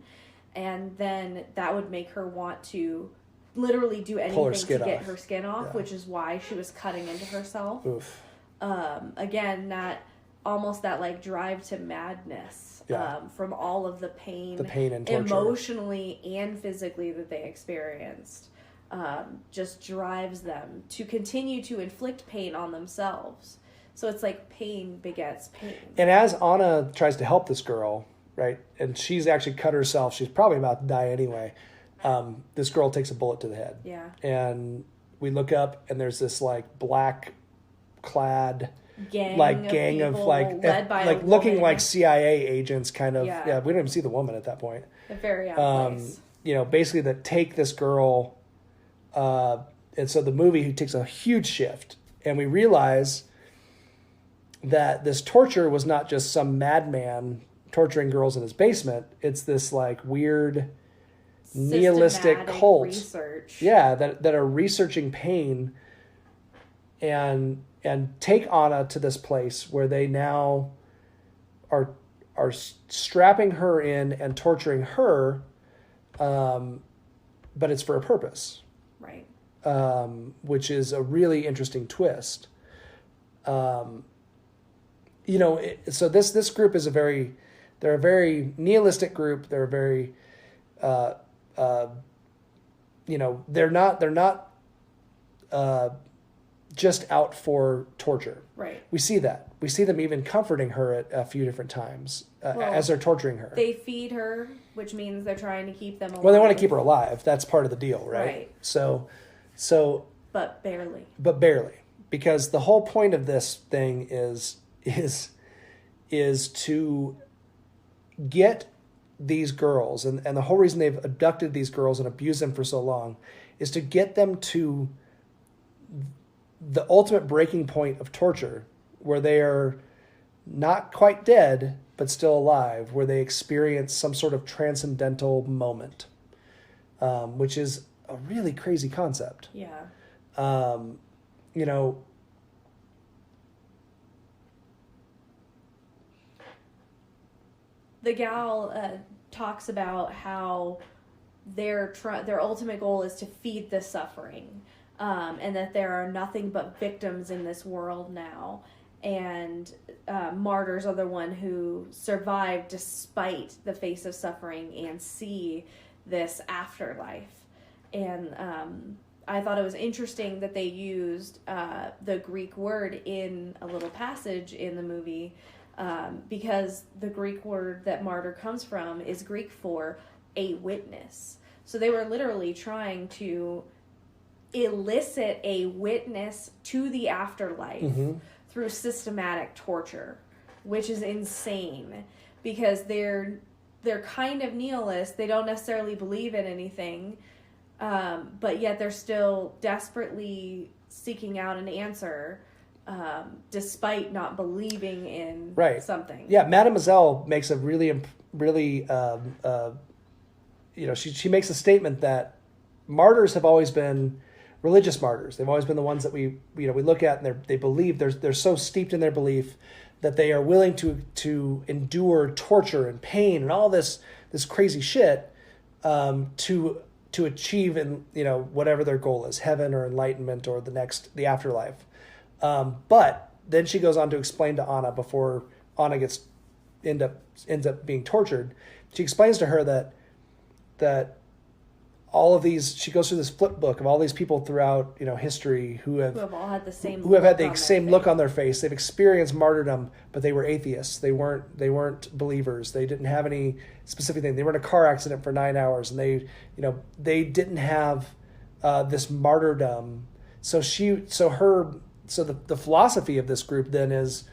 E: and then that would make her want to literally do anything to get her skin off, which is why she was cutting into herself.
C: Oof.
E: Again, that almost that like drive to madness from all of the pain
C: and torture,
E: emotionally and physically, that they experienced. Just drives them to continue to inflict pain on themselves. So it's like pain begets pain.
C: And as Anna tries to help this girl, right, and she's actually cut herself, she's probably about to die anyway, this girl takes a bullet to the head.
E: Yeah.
C: And we look up, and there's this like black clad gang of
E: led by a
C: looking
E: woman.
C: like CIA agents, kind of.
E: Yeah.
C: We don't even see the woman at that point.
E: They're very out of place.
C: Basically that take this girl, and so the movie takes a huge shift, and we realize that this torture was not just some madman torturing girls in his basement. It's this like weird nihilistic cult
E: research.
C: Yeah, that are researching pain and take Anna to this place where they now are strapping her in and torturing her, but it's for a purpose.
E: Right.
C: Which is a really interesting twist. So this group is they're a very nihilistic group. They're a very, they're not just out for torture.
E: Right.
C: We see that. We see them even comforting her at a few different times as they're torturing her.
E: They feed her, which means they're trying to keep them alive.
C: Well, they want to keep her alive. That's part of the deal, right?
E: Right.
C: So.
E: But barely.
C: Because the whole point of this thing is to get these girls, and the whole reason they've abducted these girls and abused them for so long is to get them to the ultimate breaking point of torture, where they are not quite dead but still alive, where they experience some sort of transcendental moment, which is a really crazy concept.
E: Yeah. The gal talks about how their ultimate goal is to feed the suffering, and that there are nothing but victims in this world now, and martyrs are the one who survive despite the face of suffering and see this afterlife. And I thought it was interesting that they used the Greek word in a little passage in the movie, because the Greek word that martyr comes from is Greek for a witness. So they were literally trying to elicit a witness to the afterlife through systematic torture, which is insane, because they're kind of nihilist. They don't necessarily believe in anything, but yet they're still desperately seeking out an answer, despite not believing in something.
C: Yeah, Mademoiselle makes a really she makes a statement that martyrs have always been religious martyrs. They've always been the ones that we look at, and they believe they're so steeped in their belief that they are willing to endure torture and pain and all this crazy shit to achieve whatever their goal is, heaven or enlightenment or the afterlife. But then she goes on to explain to Anna, before Anna ends up being tortured. She explains to her that all of these, she goes through this flip book of all these people throughout history who have
E: all had the same
C: look on their face. They've experienced martyrdom, but they were atheists. They weren't believers. They didn't have any specific thing. They were in a car accident for 9 hours, and they didn't have this martyrdom. So the philosophy of this group then is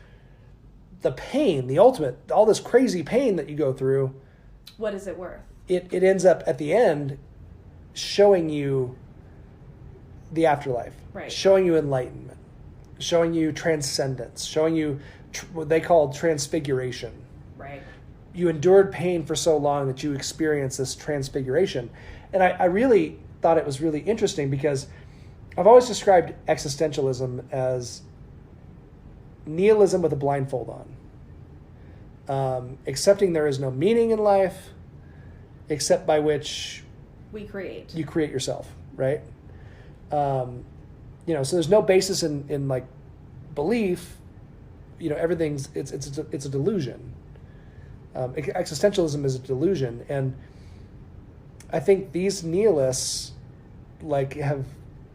C: the pain, the ultimate, all this crazy pain that you go through.
E: What is it worth?
C: It ends up at the end showing you the afterlife,
E: right?
C: Showing you enlightenment, showing you transcendence, showing you what they call transfiguration.
E: Right.
C: You endured pain for so long that you experience this transfiguration. And I really thought it was really interesting, because I've always described existentialism as nihilism with a blindfold on. Accepting there is no meaning in life, except by which you create yourself, right? So there's no basis in like belief everything's it's a delusion. Existentialism is a delusion, and I think these nihilists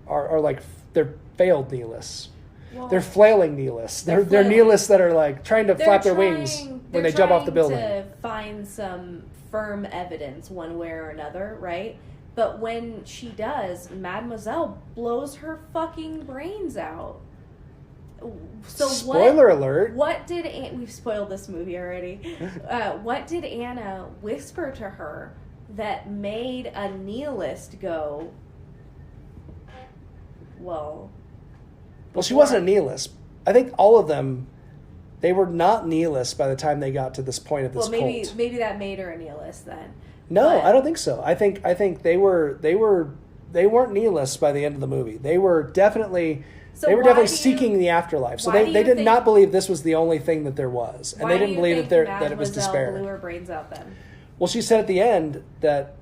C: are like they're failed nihilists. Well, they're flailing nihilists. They're nihilists that are like trying to flap their wings when they jump off the building.
E: To find some firm evidence one way or another, right? But when she does, Mademoiselle blows her fucking brains out. So
C: spoiler alert.
E: What did we've spoiled this movie already? What did Anna whisper to her that made a nihilist go, well,
C: she wasn't a nihilist. I think all of them, they were not nihilists by the time they got to this point of this cult.
E: Maybe that made her a nihilist then.
C: No, I don't think so. I think they weren't nihilists by the end of the movie. They were definitely seeking the afterlife. So they did not believe this was the only thing that there was, and they didn't believe that it was despair.
E: Blew her brains out then.
C: Well, she said at the end that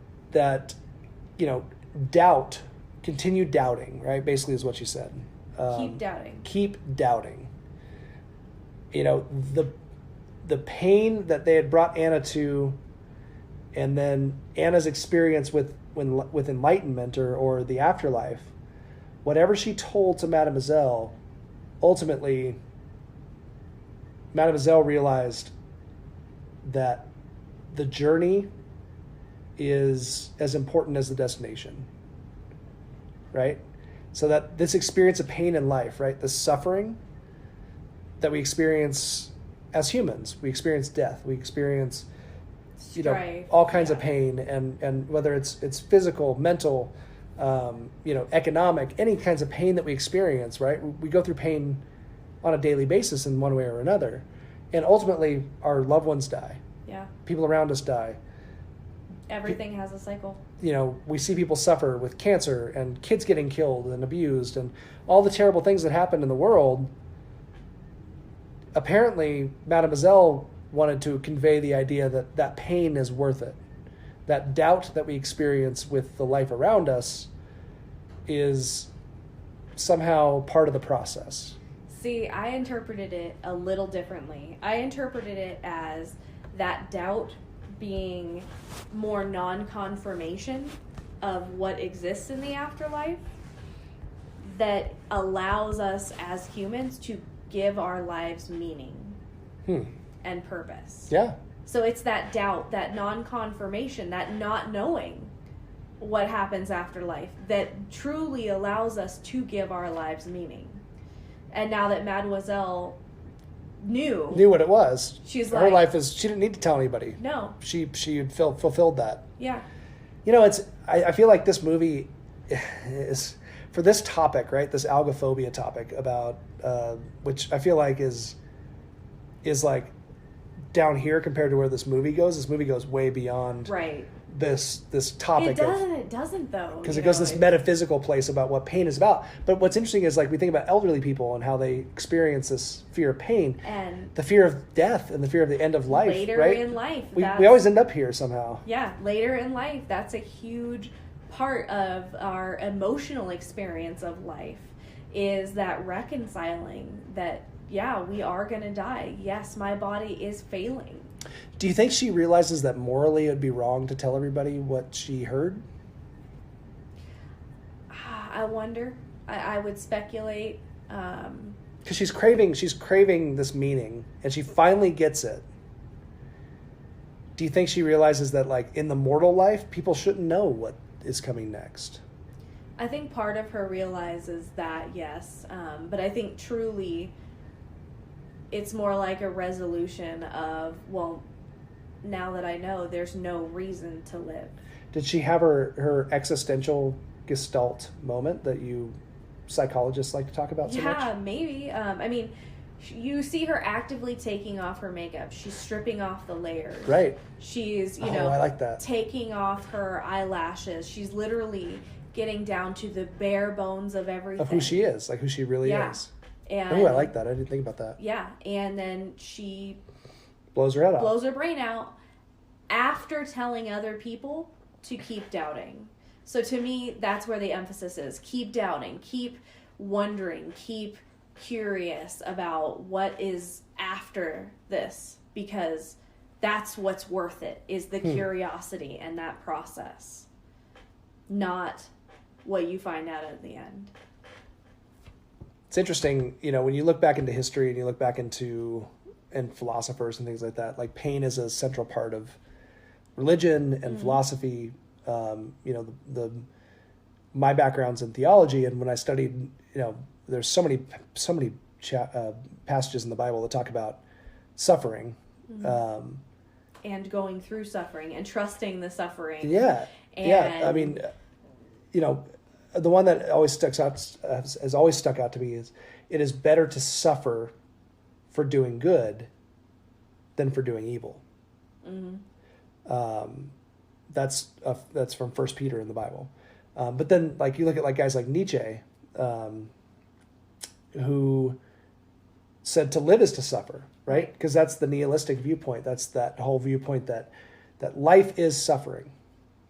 C: doubt, continued doubting, right? Basically, is what she said.
E: Keep doubting.
C: Keep doubting. The pain that they had brought Anna to, and then Anna's experience with enlightenment or the afterlife, whatever she told to Mademoiselle, ultimately, Mademoiselle realized that the journey is as important as the destination, right? So that this experience of pain in life, right, the suffering that we experience as humans, we experience death, we experience all kinds of pain, and whether it's physical, mental, economic, any kinds of pain that we experience, right? We go through pain on a daily basis in one way or another, and ultimately our loved ones die.
E: Yeah.
C: People around us die.
E: Everything has a cycle.
C: We see people suffer with cancer and kids getting killed and abused and all the terrible things that happen in the world. Apparently, Mademoiselle wanted to convey the idea that pain is worth it. That doubt that we experience with the life around us is somehow part of the process.
E: See, I interpreted it a little differently. I interpreted it as that doubt being more non-confirmation of what exists in the afterlife that allows us as humans to give our lives meaning and purpose.
C: Yeah.
E: So it's that doubt, that non-confirmation, that not knowing what happens after life that truly allows us to give our lives meaning. And now that Mademoiselle knew what it was, she's
C: her life is, she didn't need to tell anybody.
E: No.
C: She had fulfilled that.
E: Yeah.
C: I feel like this movie is, for this topic, right, this algophobia topic about, which I feel like is like down here compared to where this movie goes. This movie goes way beyond this topic.
E: It doesn't though.
C: Because it goes this metaphysical place about what pain is about. But what's interesting is like we think about elderly people and how they experience this fear of pain
E: and
C: the fear of death and the fear of the end of life.
E: Later
C: right?
E: in life.
C: We always end up here somehow.
E: Yeah, later in life. That's a huge part of our emotional experience of life is that reconciling that, yeah, we are going to die. Yes, my body is failing.
C: Do you think she realizes that morally it would be wrong to tell everybody what she heard?
E: I wonder. I would speculate.
C: Because she's craving this meaning, and she finally gets it. Do you think she realizes that, like, in the mortal life, people shouldn't know what is coming next?
E: I think part of her realizes that, yes. But I think truly it's more like a resolution of, well, now that I know, there's no reason to live.
C: Did she have her existential gestalt moment that you psychologists like to talk about so much?
E: Yeah, maybe. I mean, you see her actively taking off her makeup. She's stripping off the layers.
C: Right.
E: She's,
C: I like that.
E: Taking off her eyelashes. She's literally getting down to the bare bones of everything.
C: Of who she is, like who she really is.
E: And
C: I like that. I didn't think about that.
E: Yeah, and then she
C: blows her head off.
E: Blows her brain out after telling other people to keep doubting. So to me, that's where the emphasis is. Keep doubting. Keep wondering. Keep curious about what is after this, because that's what's worth it, is the curiosity and that process, not what you find out at the end.
C: It's interesting, when you look back into history and you look back and philosophers and things like that, like pain is a central part of religion and philosophy. My background's in theology, and when I studied, there's so many passages in the Bible that talk about suffering,
E: and going through suffering and trusting the suffering.
C: Yeah, I mean, the one that always has always stuck out to me is, it is better to suffer for doing good than for doing evil. That's from 1 Peter in the Bible. But then, like, you look at guys like Nietzsche, who said to live is to suffer, right? Because that's the nihilistic viewpoint. That's that whole viewpoint that life is suffering.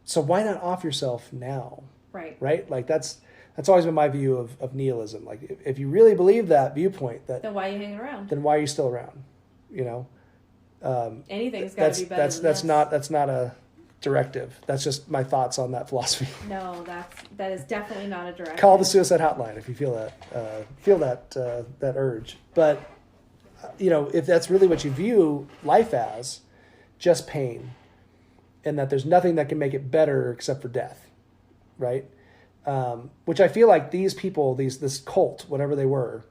C: So why not off yourself now? Right? Like, that's always been my view of nihilism. Like, if you really believe that viewpoint, then
E: why are you hanging around?
C: Then why are you still around?
E: Anything's got to be better than
C: that's
E: this.
C: That's not a directive. That's just my thoughts on that philosophy.
E: No, that is definitely not a directive.
C: Call the suicide hotline if you feel that urge. But if that's really what you view life as, just pain, and that there's nothing that can make it better except for death, right? Which I feel like these people, this cult, whatever they were,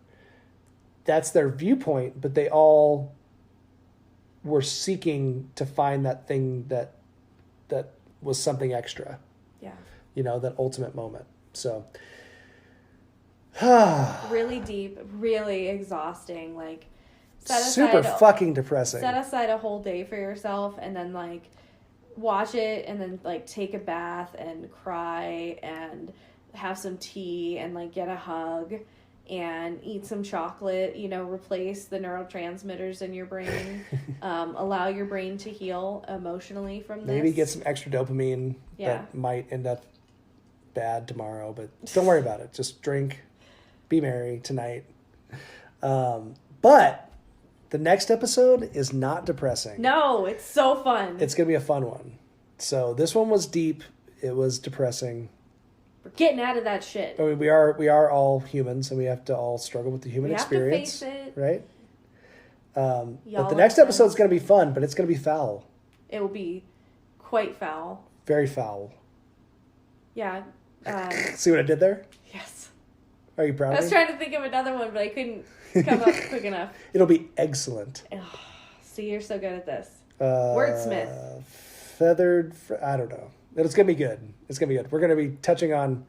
C: that's their viewpoint, but they all were seeking to find that thing that was something extra.
E: Yeah.
C: That ultimate moment. So
E: really deep, really exhausting, like
C: super fucking depressing.
E: Set aside a whole day for yourself and then watch it and then take a bath and cry and have some tea and get a hug and eat some chocolate, replace the neurotransmitters in your brain, allow your brain to heal emotionally from this.
C: Maybe get some extra dopamine that might end up bad tomorrow, but don't worry about it. Just drink, be merry tonight. But the next episode is not depressing.
E: No, it's so fun.
C: It's going to be a fun one. So this one was deep. It was depressing.
E: We're getting out of that shit.
C: I mean, we are all humans, and we have to all struggle with the human experience.
E: We have to face it.
C: Right? But the next episode is going to be fun, but it's going to be foul.
E: It will be quite foul.
C: Very foul.
E: Yeah.
C: See what I did there?
E: Yes.
C: Are you proud of me?
E: I was trying to think of another one, but I couldn't come up quick enough.
C: It'll be excellent.
E: Oh, see, you're so good at this. Wordsmith.
C: Feathered. I don't know. It's going to be good. It's going to be good. We're going to be touching on,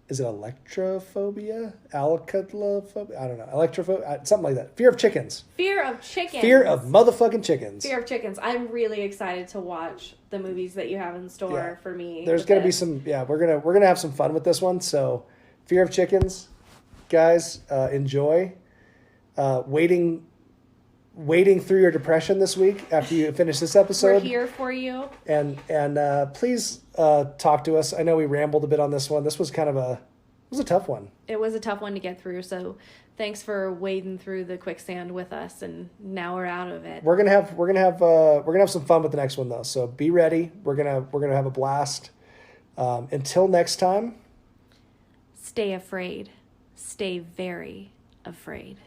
C: is it electrophobia? Algophobia? I don't know. Electrophobia? Something like that. Fear of chickens.
E: Fear of chickens.
C: Fear of motherfucking chickens.
E: Fear of chickens. I'm really excited to watch the movies that you have in store for me.
C: There's going to be some, we're going to have some fun with this one. So, Fear of chickens. Guys, enjoy. Waiting through your depression this week after you finish this episode.
E: We're here for you.
C: And please talk to us. I know we rambled a bit on this one. This was kind of a tough one.
E: It was a tough one to get through. So thanks for wading through the quicksand with us. And now we're out of it.
C: We're gonna have some fun with the next one though. So be ready. We're gonna have a blast. Until next time.
E: Stay afraid. Stay very afraid.